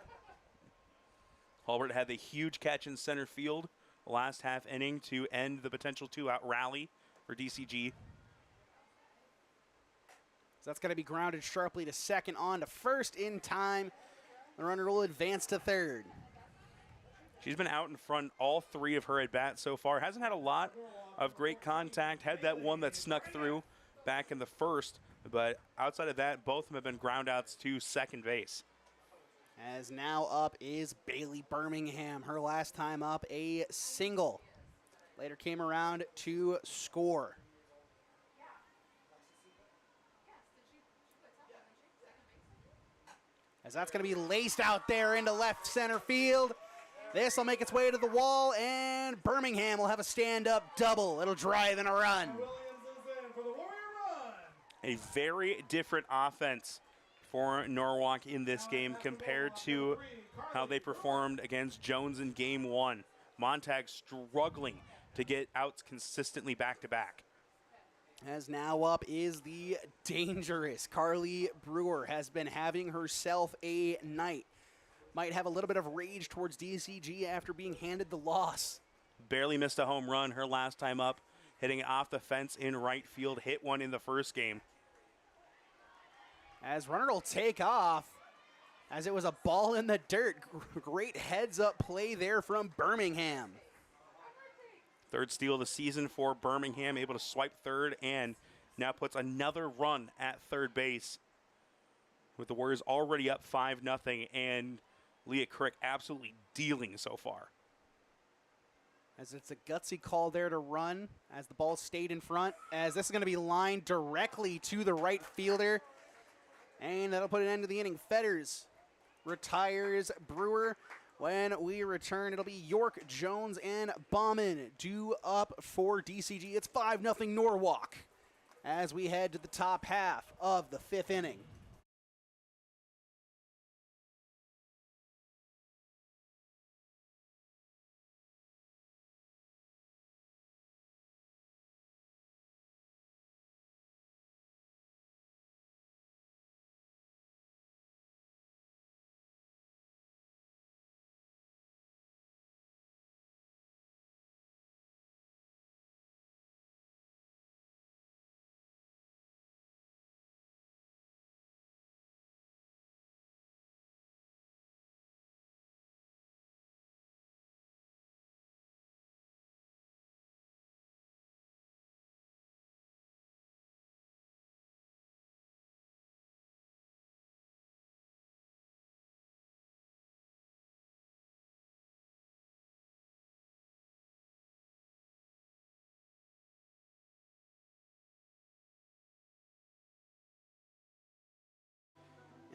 Holbert had the huge catch in center field last half inning to end the potential two-out rally for DCG. So that's going to be grounded sharply to second, on to first in time. The runner will advance to third. She's been out in front all three of her at-bats so far. Hasn't had a lot of great contact. Had that one that snuck through back in the first. But outside of that, both of them have been ground outs to second base. As now up is Bailey Birmingham. Her last time up, a single. Later came around to score. As that's going to be laced out there into left center field. This will make its way to the wall, and Birmingham will have a stand-up double. It'll drive in a run. Williams is in for the Warrior run. A very different offense for Norwalk in this game compared to how they performed against Jones in game one. Montag struggling to get outs consistently back-to-back. As now up is the dangerous Carly Brewer. Has been having herself a night. Might have a little bit of rage towards DCG after being handed the loss. Barely missed a home run her last time up, hitting it off the fence in right field. Hit one in the first game. As runner will take off, as it was a ball in the dirt. Great heads-up play there from Birmingham. Third steal of the season for Birmingham, able to swipe third and now puts another run at third base, with the Warriors already up 5-0 and Leah Crick absolutely dealing so far. As it's a gutsy call there to run, as the ball stayed in front, as this is going to be lined directly to the right fielder, and that'll put an end to the inning. Fetters retires Brewer. When we return, it'll be York, Jones, and Bauman due up for DCG. It's 5-0 Norwalk as we head to the top half of the fifth inning.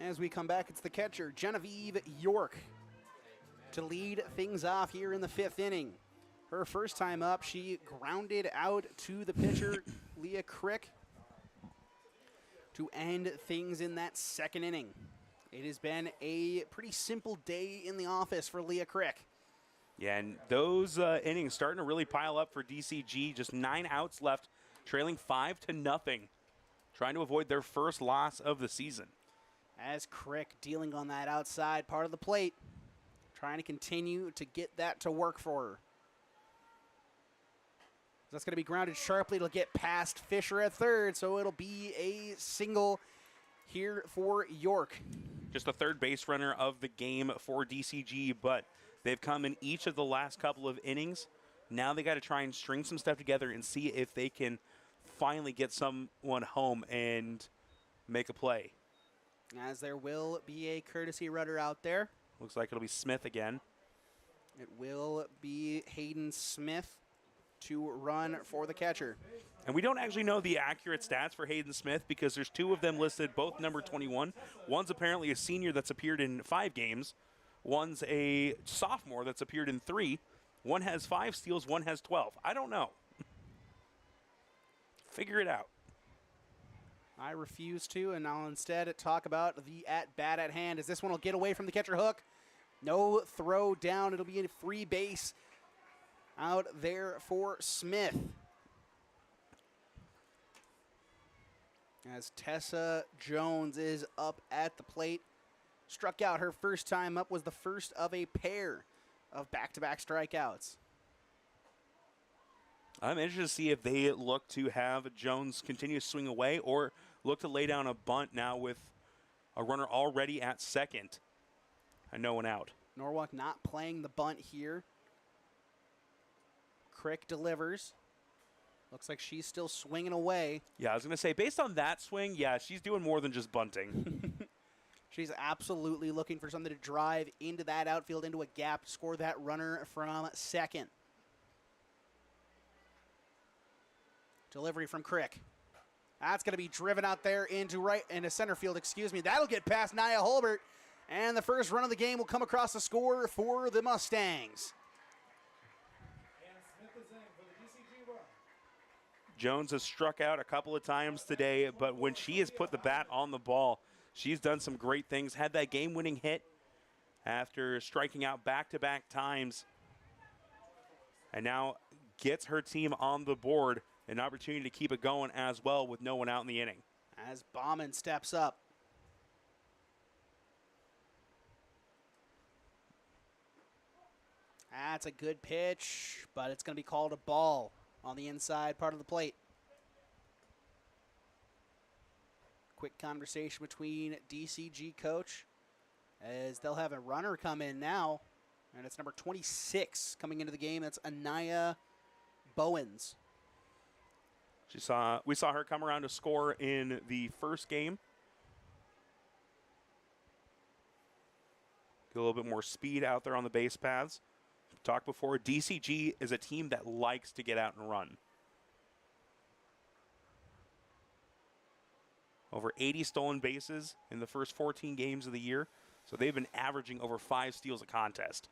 As we come back, it's the catcher, Genevieve York, to lead things off here in the 5th inning. Her first time up, she grounded out to the pitcher, Leah Crick, to end things in that 2nd inning. It has been a pretty simple day in the office for Leah Crick. Yeah, and those innings starting to really pile up for DCG. Just 9 outs left, trailing 5-0, trying to avoid their first loss of the season. As Crick dealing on that outside part of the plate, trying to continue to get that to work for her. That's going to be grounded sharply. It'll get past Fisher at third, so it'll be a single here for York. Just the third base runner of the game for DCG, but they've come in each of the last couple of innings. Now they got to try and string some stuff together and see if they can finally get someone home and make a play. As there will be a courtesy runner out there. Looks like it'll be Smith again. It will be Hayden Smith to run for the catcher. And we don't actually know the accurate stats for Hayden Smith because there's 2 of them listed, both number 21. One's apparently a senior that's appeared in 5 games. One's a sophomore that's appeared in 3. One has 5 steals, one has 12. I don't know. Figure it out. I refuse to, and I'll instead talk about the at-bat at hand, as this one will get away from the catcher hook. No throw down. It'll be a free base out there for Smith. As Tessa Jones is up at the plate. Struck out her first time up, was the first of a pair of back-to-back strikeouts. I'm interested to see if they look to have Jones continue to swing away or look to lay down a bunt now with a runner already at second and no one out. Norwalk not playing the bunt here. Crick delivers. Looks like she's still swinging away. Yeah, I was going to say, based on that swing, yeah, she's doing more than just bunting. She's absolutely looking for something to drive into that outfield, into a gap, score that runner from second. Delivery from Crick. That's going to be driven out there into center field, excuse me. That'll get past Nia Holbert, and the first run of the game will come across the score for the Mustangs. And Smith is in for the DCG run. Jones has struck out a couple of times today, but when she has put the bat on the ball, she's done some great things. Had that game-winning hit after striking out back-to-back times, and now gets her team on the board. An opportunity to keep it going as well with no one out in the inning. As Bauman steps up. That's a good pitch, but it's going to be called a ball on the inside part of the plate. Quick conversation between DCG coach as they'll have a runner come in now, and it's number 26 coming into the game. That's Anaya Bowens. We saw her come around to score in the first game. Get a little bit more speed out there on the base paths. Talked before, DCG is a team that likes to get out and run. Over 80 stolen bases in the first 14 games of the year. So they've been averaging over 5 steals a contest.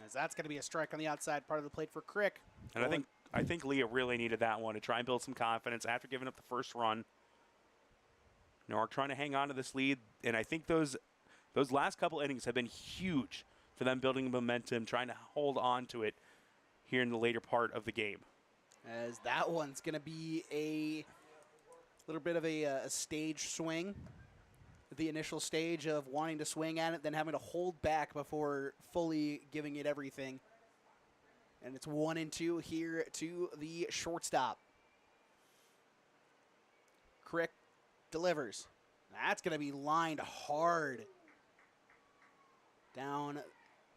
As that's going to be a strike on the outside part of the plate for Crick. And I think Leah really needed that one to try and build some confidence after giving up the first run. Norwalk trying to hang on to this lead, and I think those last couple innings have been huge for them building momentum, trying to hold on to it here in the later part of the game. As that one's going to be a little bit of a stage swing. The initial stage of wanting to swing at it, then having to hold back before fully giving it everything. And it's 1-2 here to the shortstop. Crick delivers. That's going to be lined hard down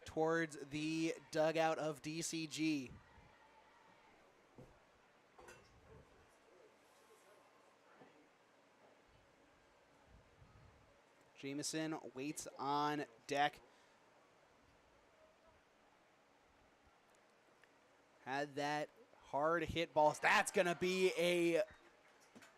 towards the dugout of DCG. Jameson waits on deck. Had that hard hit ball. That's going to be a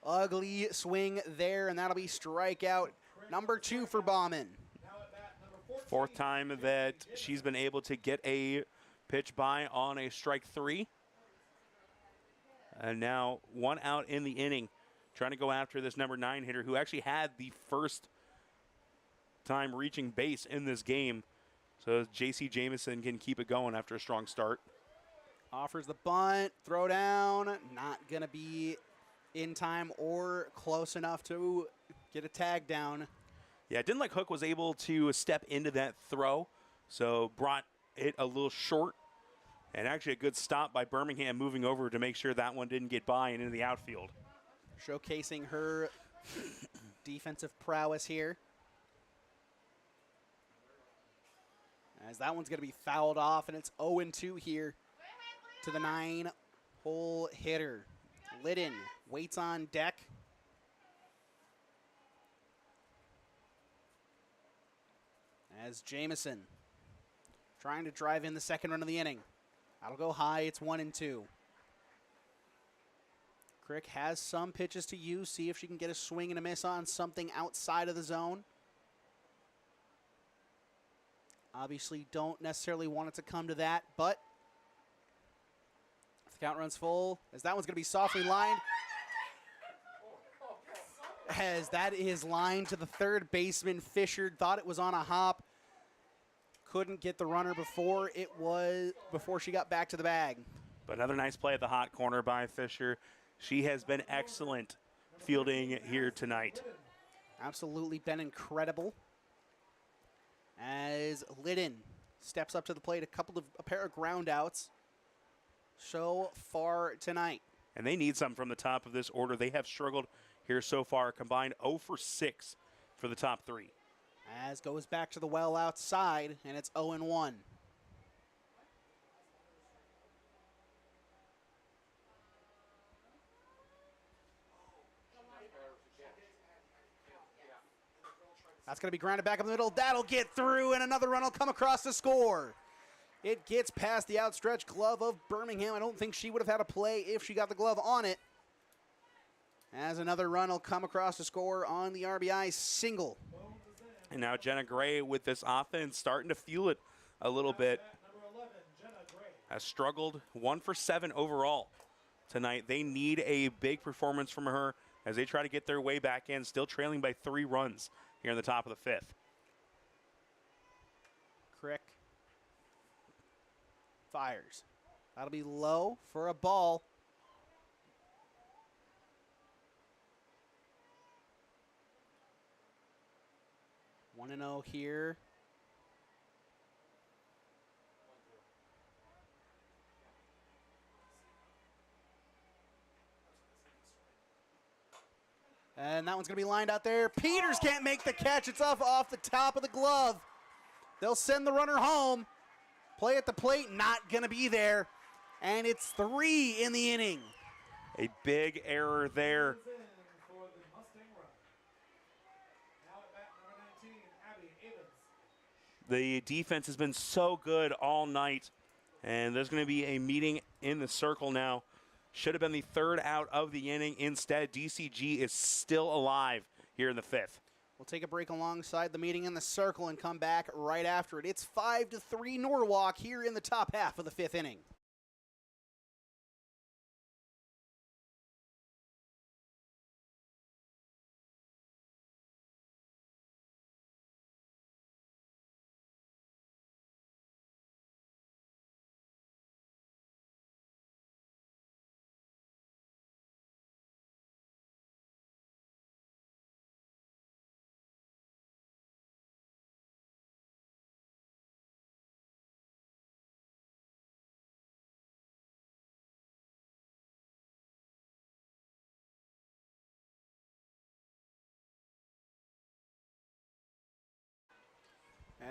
Ugly swing there, and that'll be strikeout number 2 for Bauman. Now at bat, number 14. Fourth time that she's been able to get a pitch by on a strike 3. And now 1 out in the inning, trying to go after this number 9 hitter who actually had the first time reaching base in this game. So J.C. Jamison can keep it going after a strong start. Offers the bunt, throw down, not going to be in time or close enough to get a tag down. Yeah, it didn't like Hook was able to step into that throw, so brought it a little short. And actually a good stop by Birmingham moving over to make sure that one didn't get by and into the outfield. Showcasing her defensive prowess here. As that one's going to be fouled off, and it's 0-2 here to the 9-hole hitter. Liddon waits on deck. As Jamison trying to drive in the second run of the inning. That'll go high. It's 1-2. Crick has some pitches to use. See if she can get a swing and a miss on something outside of the zone. Obviously don't necessarily want it to come to that, but if the count runs full, as that one's going to be softly lined. As that is lined to the third baseman. Fisher thought it was on a hop. Couldn't get the runner before she got back to the bag. But another nice play at the hot corner by Fisher. She has been excellent fielding here tonight. Absolutely been incredible. As Liddon steps up to the plate, a pair of ground outs so far tonight. And they need something from the top of this order. They have struggled here so far, combined 0 for 6 for the top 3. As goes back to the well outside, and it's 0-1. That's going to be grounded back up the middle. That'll get through, and another run will come across to score. It gets past the outstretched glove of Birmingham. I don't think she would have had a play if she got the glove on it. As another run will come across to score on the RBI single. And now Jenna Gray with this offense starting to fuel it a little bit. Number 11, Jenna Gray. Has struggled 1 for 7 overall tonight. They need a big performance from her as they try to get their way back in, still trailing by 3 runs here in the top of the 5th. Crick fires. That'll be low for a ball. One and 0 here. And that one's going to be lined out there. Peters can't make the catch. It's off the top of the glove. They'll send the runner home. Play at the plate, not going to be there. And it's 3 in the inning. A big error there. In for the Mustang run. Now at bat, number 19, Abby Avens. The defense has been so good all night. And there's going to be a meeting in the circle now. Should have been the 3rd out of the inning. Instead, DCG is still alive here in the 5th. We'll take a break alongside the meeting in the circle and come back right after it. It's 5-3 Norwalk here in the top half of the 5th inning.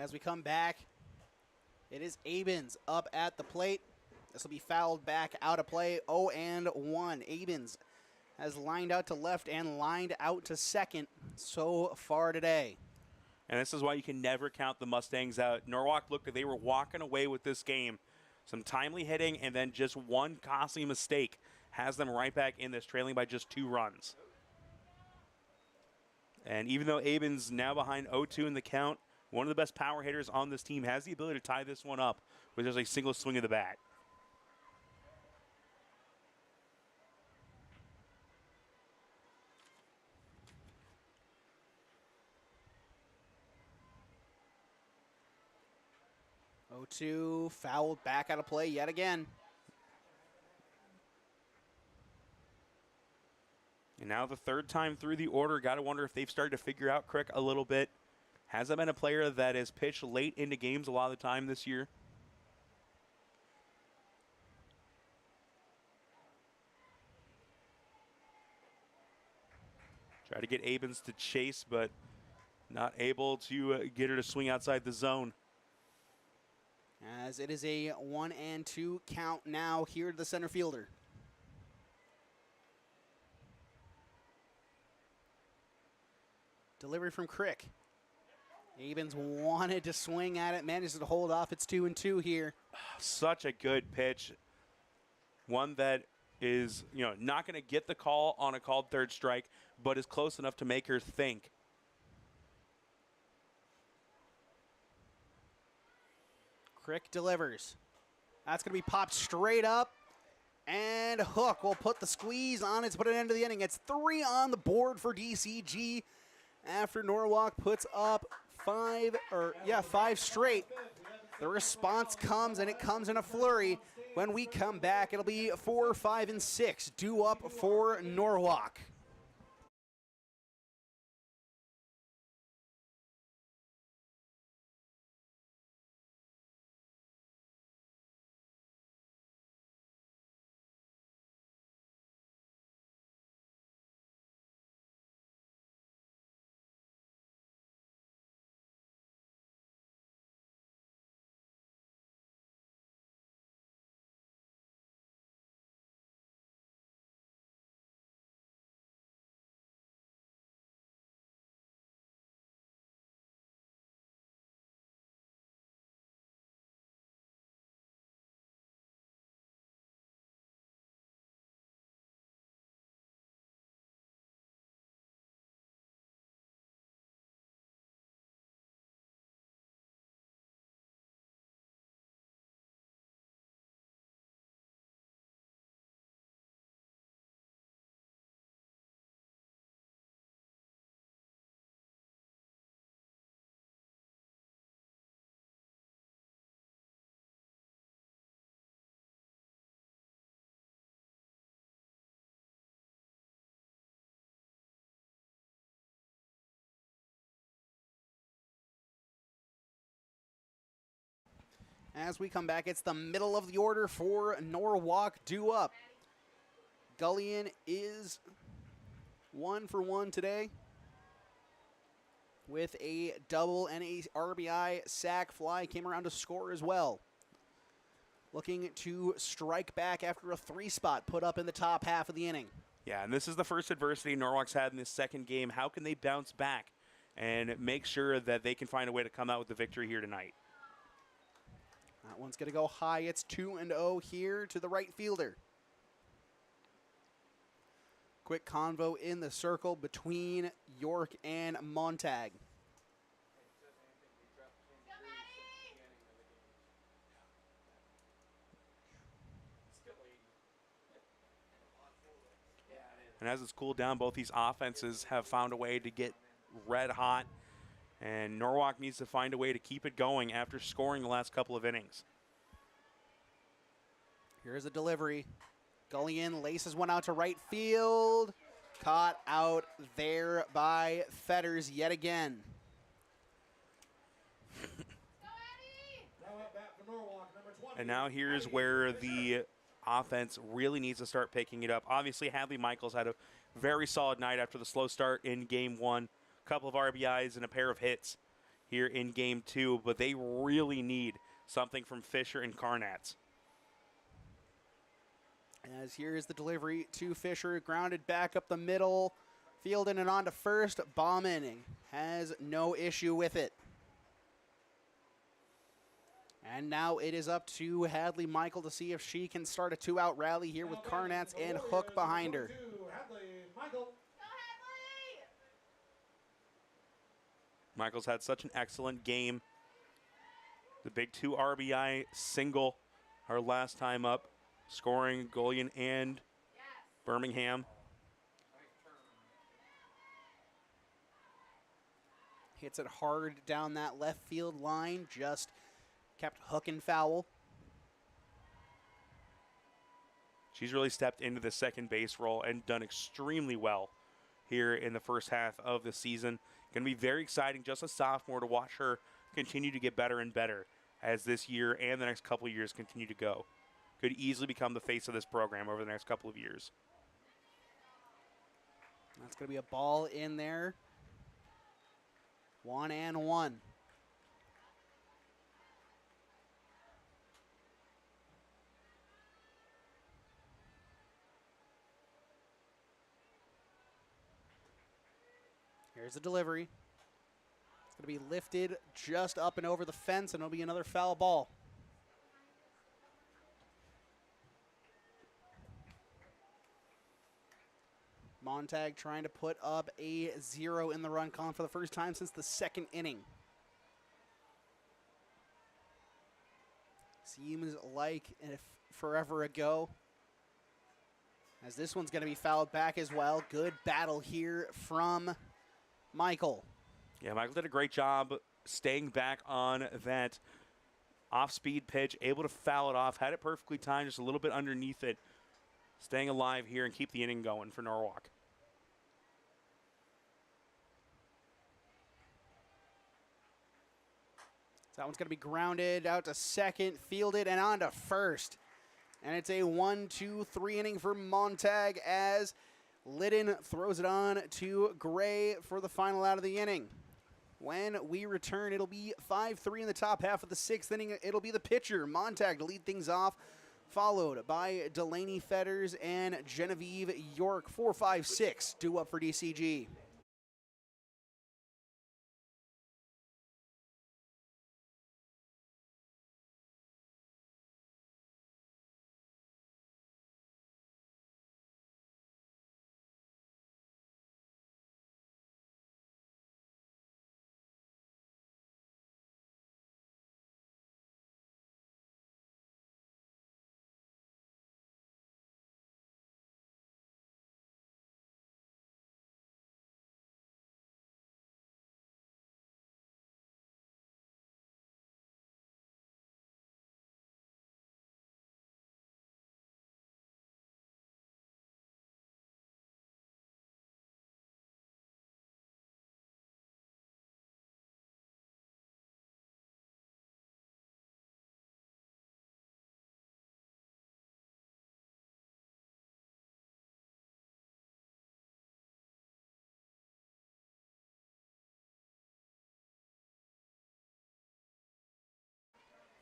As we come back, it is Abens up at the plate. This will be fouled back out of play. 0-1. Abens has lined out to left and lined out to second so far today. And this is why you can never count the Mustangs out. Norwalk looked like they were walking away with this game. Some timely hitting and then just one costly mistake has them right back in this, trailing by just 2 runs. And even though Aben's now behind 0-2 in the count, one of the best power hitters on this team has the ability to tie this one up with just a single swing of the bat. Oh, 2 fouled back out of play yet again. And now the third time through the order, got to wonder if they've started to figure out Crick a little bit. Hasn't been a player that has pitched late into games a lot of the time this year. Try to get Abens to chase, but not able to get her to swing outside the zone. As it is a 1-2 count now here to the center fielder. Delivery from Crick. Abens wanted to swing at it, manages to hold off. It's 2-2 here. Such a good pitch. One that is, not going to get the call on a called third strike, but is close enough to make her think. Crick delivers. That's going to be popped straight up. And Hook will put the squeeze on it to put an end to the inning. It's 3 on the board for DCG after Norwalk puts up 5 straight. The response comes, and it comes in a flurry. When we come back, it'll be 4, 5, and 6 due up for Norwalk. As we come back, it's the middle of the order for Norwalk due up. Gullion is 1 for 1 today with a double and a RBI sac fly. Came around to score as well. Looking to strike back after a 3-spot put up in the top half of the inning. Yeah, and this is the first adversity Norwalk's had in this second game. How can they bounce back and make sure that they can find a way to come out with the victory here tonight? That one's going to go high. It's 2-0 here to the right fielder. Quick convo in the circle between York and Montag. And as it's cooled down, both these offenses have found a way to get red hot. And Norwalk needs to find a way to keep it going after scoring the last couple of innings. Here's a delivery. Gullion laces one out to right field. Caught out there by Fetters yet again. And now here's where the offense really needs to start picking it up. Obviously, Hadley Michaels had a very solid night after the slow start in Game 1. A couple of RBIs and a pair of hits here in Game 2, but they really need something from Fisher and Carnatz. As here's the delivery to Fisher, grounded back up the middle, fielding it on to first. Bauman has no issue with it. And now it is up to Hadley Michael to see if she can start a 2-out rally here with Carnatz and Hook behind her. Michael's had such an excellent game. The big 2 RBI single our last time up, scoring Golian and Birmingham. Hits it hard down that left field line, just kept hooking foul. She's really stepped into the second base role and done extremely well here in the first half of the season. Going to be very exciting, just a sophomore, to watch her continue to get better and better as this year and the next couple of years continue to go. Could easily become the face of this program over the next couple of years. That's going to be a ball in there. 1-1. Here's the delivery. It's going to be lifted just up and over the fence, and it'll be another foul ball. Montag trying to put up a 0 in the run column for the first time since the second inning. Seems like if forever ago, as this one's going to be fouled back as well. Good battle here from Michael. Yeah, Michael did a great job staying back on that off-speed pitch, able to foul it off, had it perfectly timed, just a little bit underneath it, staying alive here and keep the inning going for Norwalk. So that one's going to be grounded out to second, fielded, and on to first. And it's a 1-2-3 inning for Montag as Liddon throws it on to Gray for the final out of the inning. When we return, it'll be 5-3 in the top half of the sixth inning. It'll be the pitcher, Montag, to lead things off, followed by Delaney Fetters and Genevieve York. 4-5-6 due up for DCG.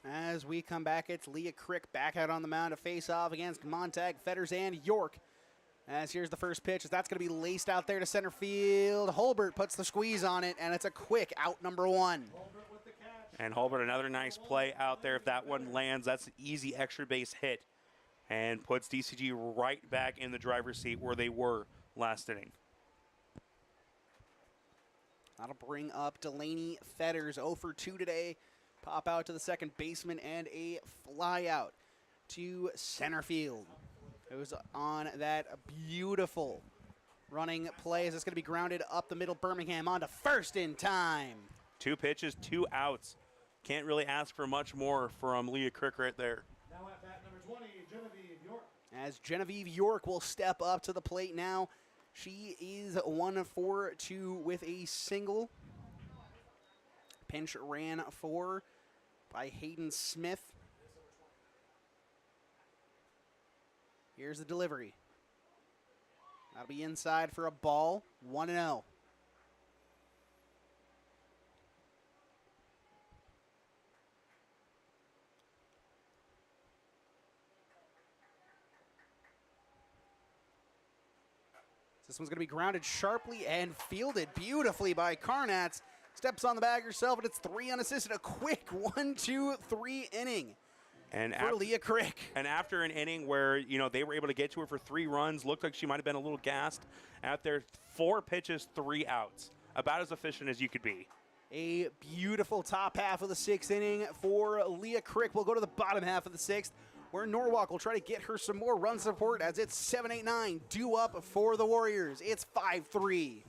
As we come back, it's Leah Crick back out on the mound to face off against Montag, Fetters, and York. As here's the first pitch, as that's going to be laced out there to center field. Holbert puts the squeeze on it, and it's a quick out number 1. And Holbert, another nice play out there. If that one lands, that's an easy extra base hit and puts DCG right back in the driver's seat where they were last inning. That'll bring up Delaney Fetters, 0 for 2 today. Pop out to the second baseman and a fly out to center field. It was on that beautiful running play as it's going to be grounded up the middle. Birmingham on to first in time. 2 pitches, 2 outs. Can't really ask for much more from Leah Crick right there. Now at bat number 20, Genevieve York. As Genevieve York will step up to the plate now. She is 1 for 2 with a single. Pinch ran for by Hayden Smith. Here's the delivery. That'll be inside for a ball. 1-0. This one's going to be grounded sharply and fielded beautifully by Carnatz. Steps on the bag herself, and it's 3 unassisted. A quick 1-2-3 inning And for Leah Crick. And after an inning where, you know, they were able to get to her for 3 runs, looked like she might have been a little gassed out there. 4 pitches, 3 outs. About as efficient as you could be. A beautiful top half of the 6th inning for Leah Crick. We'll go to the bottom half of the 6th, where Norwalk will try to get her some more run support as it's 7-8-9 due up for the Warriors. It's 5-3.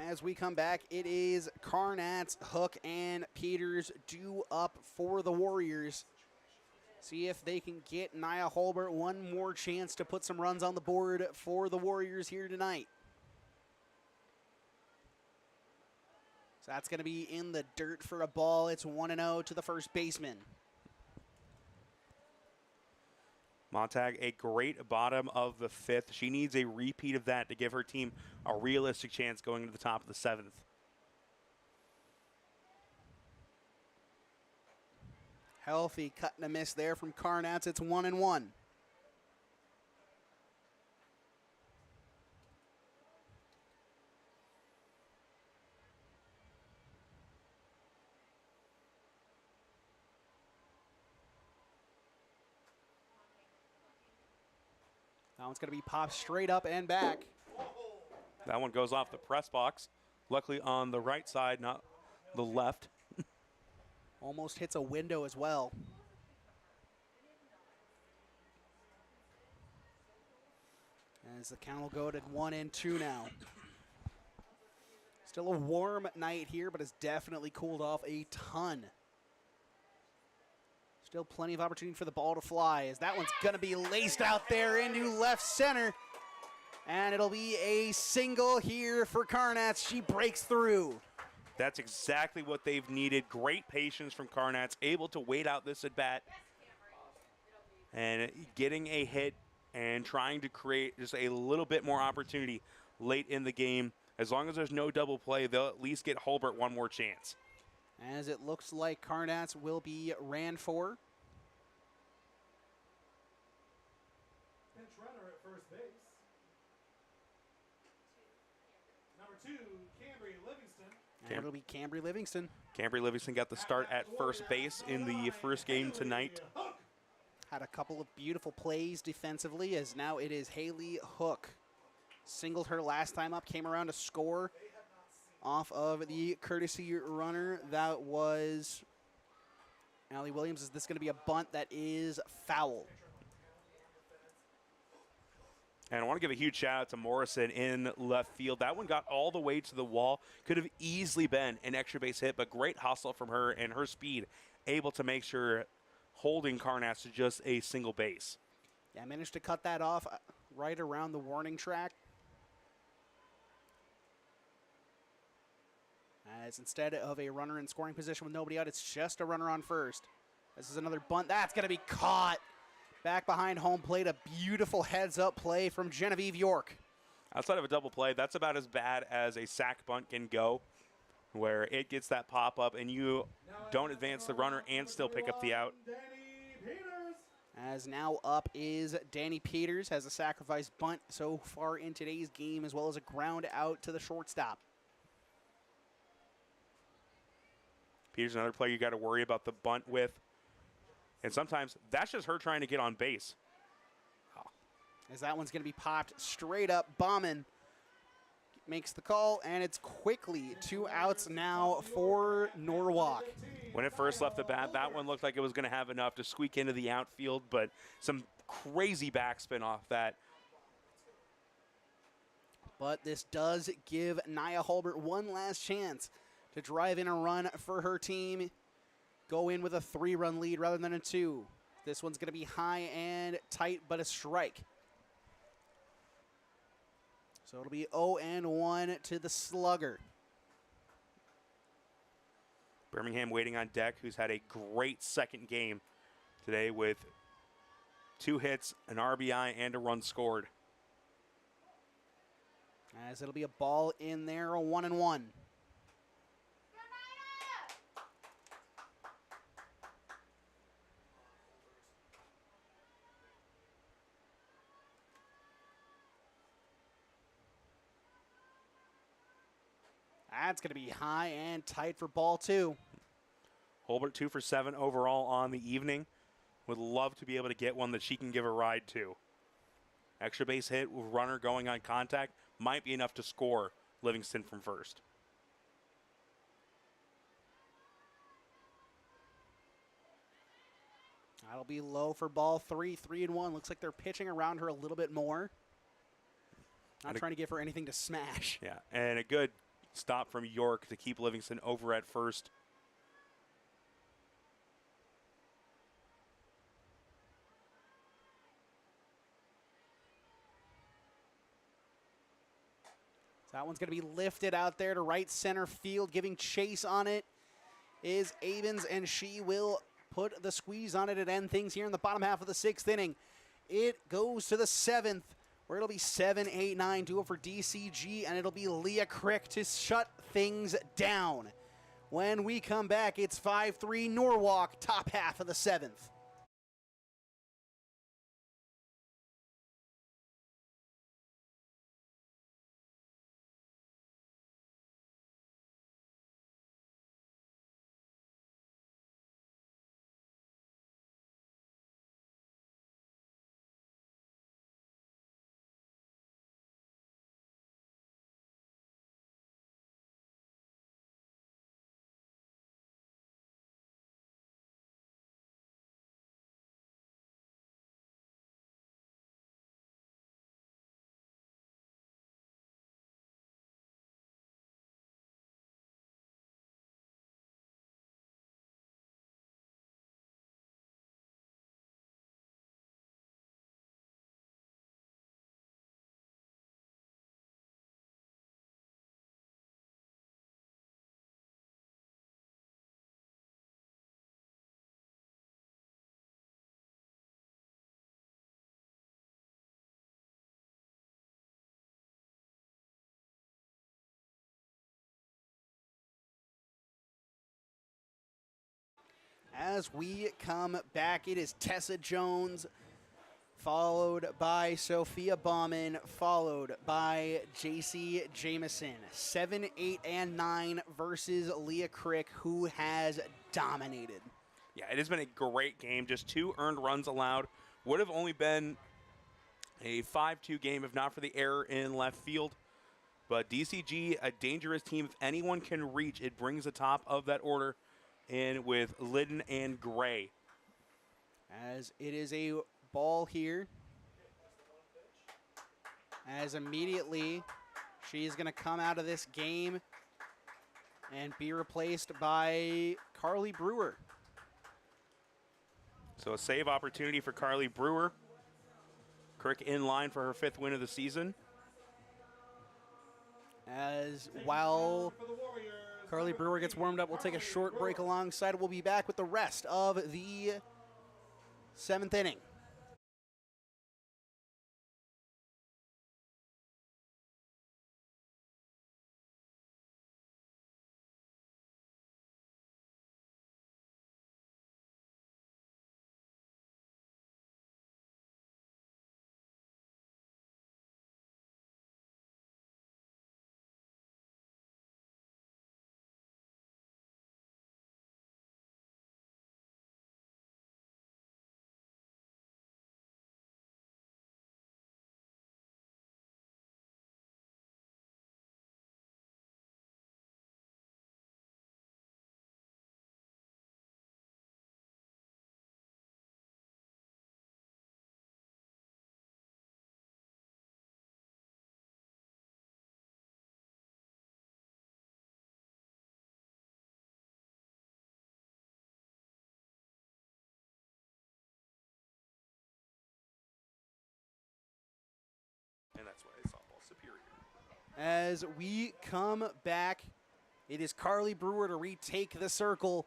As we come back, it is Carnats, Hook, and Peters due up for the Warriors. See if they can get Nia Holbert one more chance to put some runs on the board for the Warriors here tonight. So that's going to be in the dirt for a ball. It's 1-0 to the first baseman. Montag, a great bottom of the 5th. She needs a repeat of that to give her team a realistic chance going to the top of the 7th. Healthy cut and a miss there from Carnats. It's 1-1. That one's going to be popped straight up and back. That one goes off the press box. Luckily on the right side, not the left. Almost hits a window as well. As the count will go to 1-2 now. Still a warm night here, but it's definitely cooled off a ton. Still plenty of opportunity for the ball to fly, as that one's going to be laced out there into left center. And it'll be a single here for Carnats. She breaks through. That's exactly what they've needed. Great patience from Carnats, able to wait out this at-bat. And getting a hit and trying to create just a little bit more opportunity late in the game. As long as there's no double play, they'll at least get Holbert one more chance. As it looks like Carnats will be ran for. Pinch runner at first base. Number 2, Cambry Livingston. And it'll be Cambry Livingston. Cambry Livingston got the start at first base in the first game tonight. Had a couple of beautiful plays defensively, as now it is Haley Hook. Singled her last time up, came around to score off of the courtesy runner. That was Allie Williams. Is this going to be a bunt that is foul? And I want to give a huge shout out to Morrison in left field. That one got all the way to the wall. Could have easily been an extra base hit, but great hustle from her and her speed, able to make sure holding Carnats to just a single base. Yeah, managed to cut that off right around the warning track. As instead of a runner in scoring position with nobody out, it's just a runner on first. This is another bunt. That's going to be caught. Back behind home plate, a beautiful heads-up play from Genevieve York. Outside of a double play, that's about as bad as a sac bunt can go, where it gets that pop-up and you don't advance the runner and still pick up the out. As now up is Danny Peters, has a sacrifice bunt so far in today's game, as well as a ground out to the shortstop. Peters, another player you got to worry about the bunt with. And sometimes that's just her trying to get on base. As that one's going to be popped straight up. Bauman makes the call, and it's quickly 2 outs now for Norwalk. When it first left the bat, that one looked like it was going to have enough to squeak into the outfield, but some crazy backspin off that But this does give Nia Hulbert one last chance to drive in a run for her team. Go in with a 3-run lead rather than a 2. This one's going to be high and tight, but a strike. So it'll be 0-1 to the slugger. Birmingham waiting on deck, who's had a great second game today with 2 hits, an RBI, and a run scored. As it'll be a ball in there, a 1-1. That's going to be high and tight for ball 2. Hulbert 2 for 7 overall on the evening. Would love to be able to get one that she can give a ride to. Extra base hit with runner going on contact might be enough to score Livingston from first. That'll be low for ball 3, 3-1. Looks like they're pitching around her a little bit more. Not trying to give her anything to smash. Yeah, and a good stop from York to keep Livingston over at first. So that one's going to be lifted out there to right center field. Giving chase on it is Avens, and she will put the squeeze on it and end things here in the bottom half of the 6th inning. It goes to the 7th, where it'll be 7-8-9 duo for DCG, and it'll be Leah Crick to shut things down. When we come back, it's 5-3 Norwalk, top half of the 7th. As we come back, it is Tessa Jones, followed by Sophia Bauman, followed by JC Jameson. 7, 8, and 9 versus Leah Crick, who has dominated. Yeah, it has been a great game. Just 2 earned runs allowed. Would have only been a 5-2 game if not for the error in left field. But DCG, a dangerous team. If anyone can reach, it brings the top of that order in with Liddon and Gray. As it is a ball here. As immediately she's going to come out of this game and be replaced by Carly Brewer. So a save opportunity for Carly Brewer. Crick in line for her 5th win of the season. As while Carly Brewer gets warmed up, we'll take a short break alongside. We'll be back with the rest of the 7th inning. As we come back, it is Carly Brewer to retake the circle,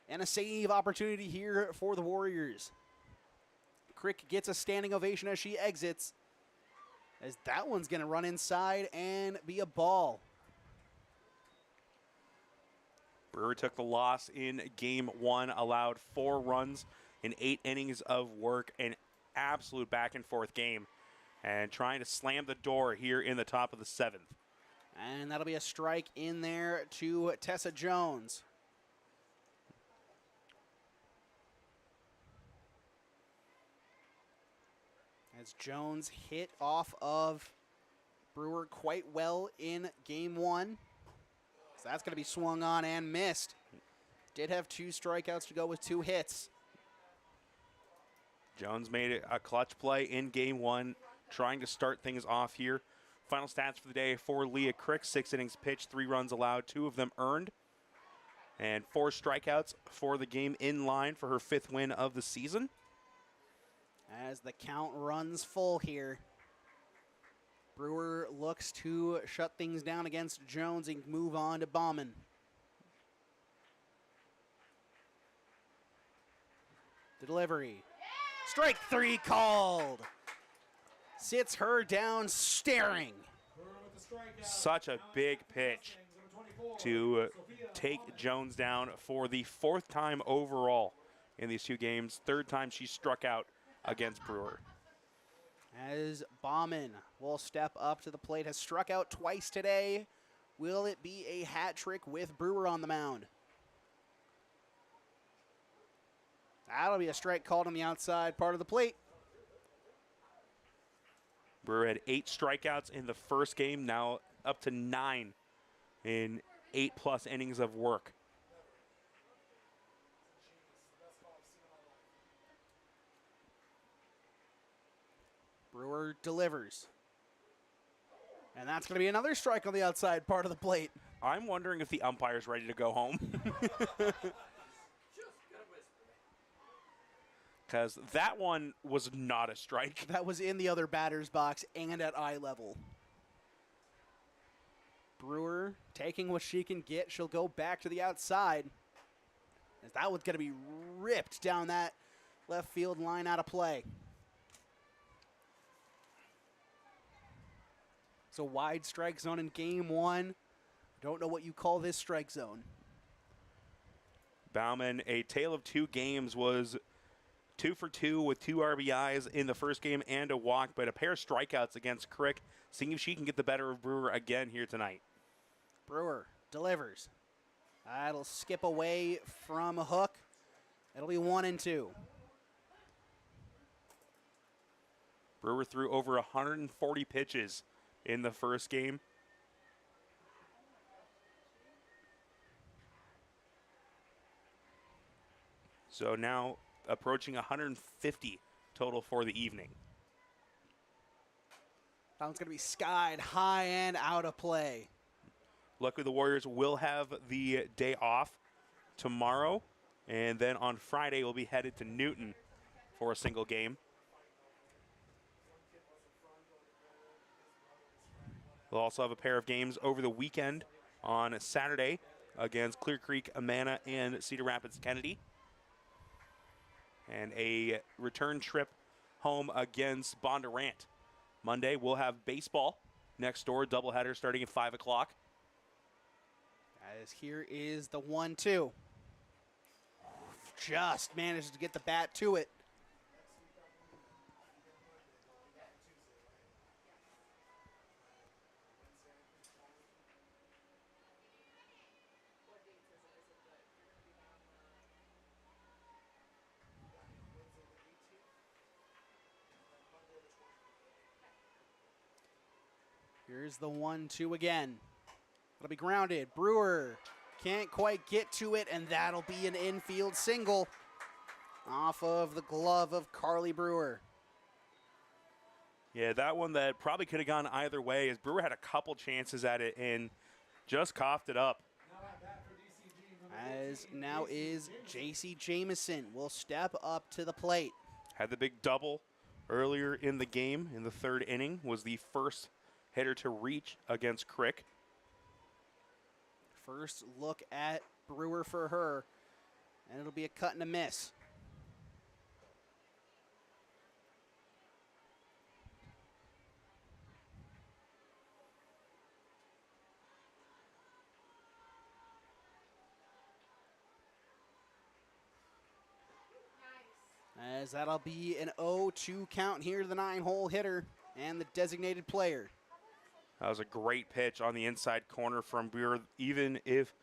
and a save opportunity here for the Warriors. Crick gets a standing ovation as she exits, as that one's going to run inside and be a ball. Brewer took the loss in game 1, allowed 4 runs in 8 innings of work, an absolute back and forth game, and trying to slam the door here in the top of the 7th. And that'll be a strike in there to Tessa Jones. As Jones hit off of Brewer quite well in game 1. So that's going to be swung on and missed. Did have 2 strikeouts to go with 2 hits. Jones made a clutch play in game 1, trying to start things off here. Final stats for the day for Leah Crick: 6 innings pitched, 3 runs allowed, 2 of them earned, and 4 strikeouts for the game, in line for her 5th win of the season. As the count runs full here, Brewer looks to shut things down against Jones and move on to Bauman. The delivery. Strike 3 called. Sits her down staring. Such a big pitch to take Jones down for the 4th time overall in these 2 games. 3rd time she struck out against Brewer. As Bauman will step up to the plate, has struck out twice today. Will it be a hat trick with Brewer on the mound? That'll be a strike called on the outside part of the plate. Brewer had 8 strikeouts in the first game, now up to 9 in 8+ innings of work. Brewer delivers. And that's going to be another strike on the outside part of the plate. I'm wondering if the umpire's ready to go home. Because that one was not a strike. That was in the other batter's box and at eye level. Brewer taking what she can get. She'll go back to the outside, as that one's going to be ripped down that left field line out of play. So wide strike zone in game 1. Don't know what you call this strike zone. Bauman, a tale of 2 games, was 2 for 2 with 2 RBIs in the first game and a walk, but a pair of strikeouts against Crick, seeing if she can get the better of Brewer again here tonight. Brewer delivers. That'll skip away from a hook. It'll be 1-2. Brewer threw over 140 pitches in the first game. So now approaching 150 total for the evening. That one's going to be skied high and out of play. Luckily, the Warriors will have the day off tomorrow, and then on Friday we'll be headed to Newton for a single game. We'll also have a pair of games over the weekend on Saturday against Clear Creek, Amana, and Cedar Rapids, Kennedy. And a return trip home against Bondurant. Monday, we'll have baseball next door, doubleheader starting at 5 o'clock. As here is the 1-2. Just manages to get the bat to it. Here's the 1-2 again. It'll be grounded. Brewer can't quite get to it, and that'll be an infield single off of the glove of Carly Brewer. Yeah, that one that probably could have gone either way, as Brewer had a couple chances at it and just coughed it up. As now is J.C. Jamison will step up to the plate. Had the big double earlier in the game in the 3rd inning, was the first hitter to reach against Crick. First look at Brewer for her, and it'll be a cut and a miss. As that'll be an 0-2 count here to the 9-hole hitter and the designated player. That was a great pitch on the inside corner from Brewer. Even if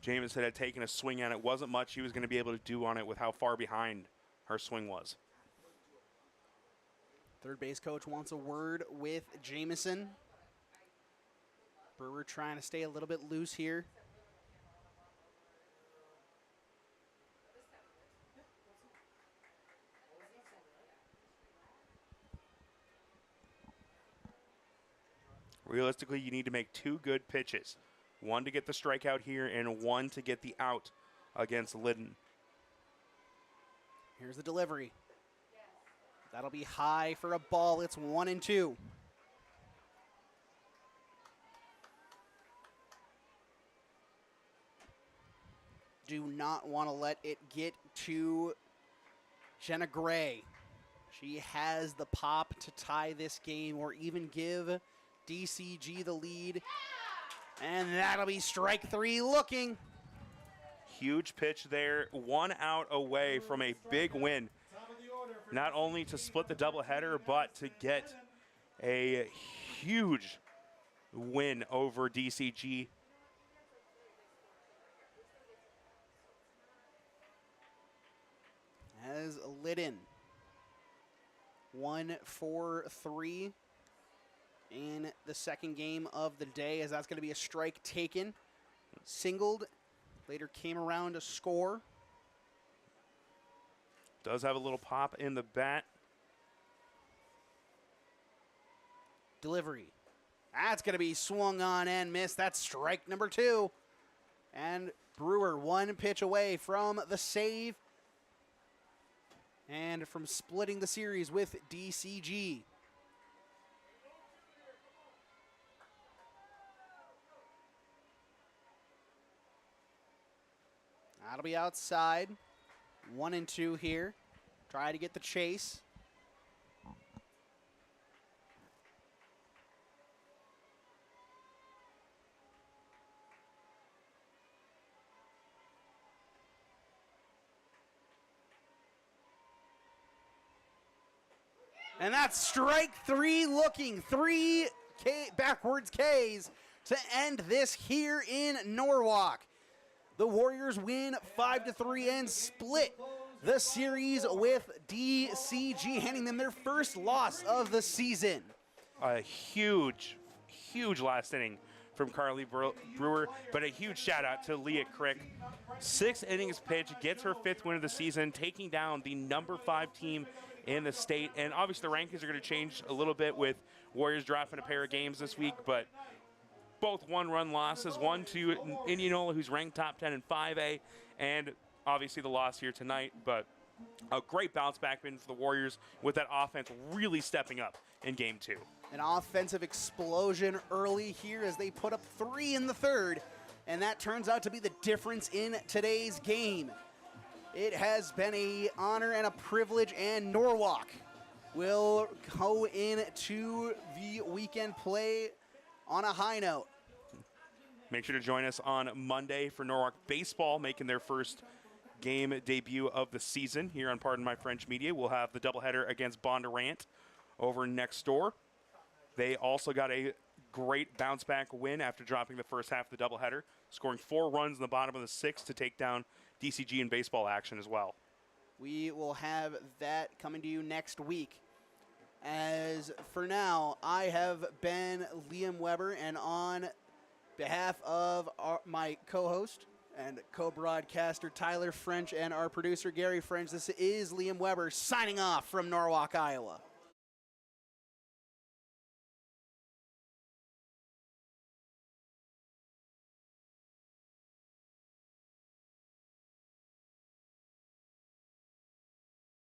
Jamison had taken a swing at it, wasn't much he was going to be able to do on it with how far behind her swing was. Third base coach wants a word with Jamison. Brewer trying to stay a little bit loose here. Realistically, you need to make 2 good pitches. 1 to get the strikeout here and 1 to get the out against Liddon. Here's the delivery. That'll be high for a ball. It's 1-2. Do not want to let it get to Jenna Gray. She has the pop to tie this game or even give DCG the lead. And that'll be strike 3 looking. Huge pitch there. 1 out away from a big win. Not only to split the doubleheader, but to get a huge win over DCG. As Liddon 1-for-3 in the second game of the day, as that's going to be a strike taken. Singled, later came around to score. Does have a little pop in the bat. Delivery. That's going to be swung on and missed. That's strike number 2. And Brewer 1 pitch away from the save and from splitting the series with DCG. That'll be outside. 1-2 here. Try to get the chase. And that's strike 3 looking. 3 backwards Ks to end this here in Norwalk. The Warriors win 5-3 and split the series with DCG, handing them their first loss of the season. A huge, huge last inning from Carly Brewer, but a huge shout out to Leah Crick. 6 innings pitch, gets her 5th win of the season, taking down the number 5 team in the state. And obviously the rankings are going to change a little bit with Warriors dropping a pair of games this week, but both 1-run losses, one to Indianola, who's ranked top 10 in 5A, and obviously the loss here tonight. But a great bounce back win for the Warriors with that offense really stepping up in Game 2. An offensive explosion early here as they put up 3 in the third, and that turns out to be the difference in today's game. It has been an honor and a privilege, and Norwalk will go into the weekend play on a high note. Make sure to join us on Monday for Norwalk baseball, making their first game debut of the season here on Pardon My French Media. We'll have the doubleheader against Bondurant over next door. They also got a great bounce-back win after dropping the first half of the doubleheader, scoring 4 runs in the bottom of the 6th to take down DCG in baseball action as well. We will have that coming to you next week. As for now, I have been Liam Weber, and on behalf of my co-host and co-broadcaster Tyler French and our producer Gary French, this is Liam Weber signing off from Norwalk, Iowa.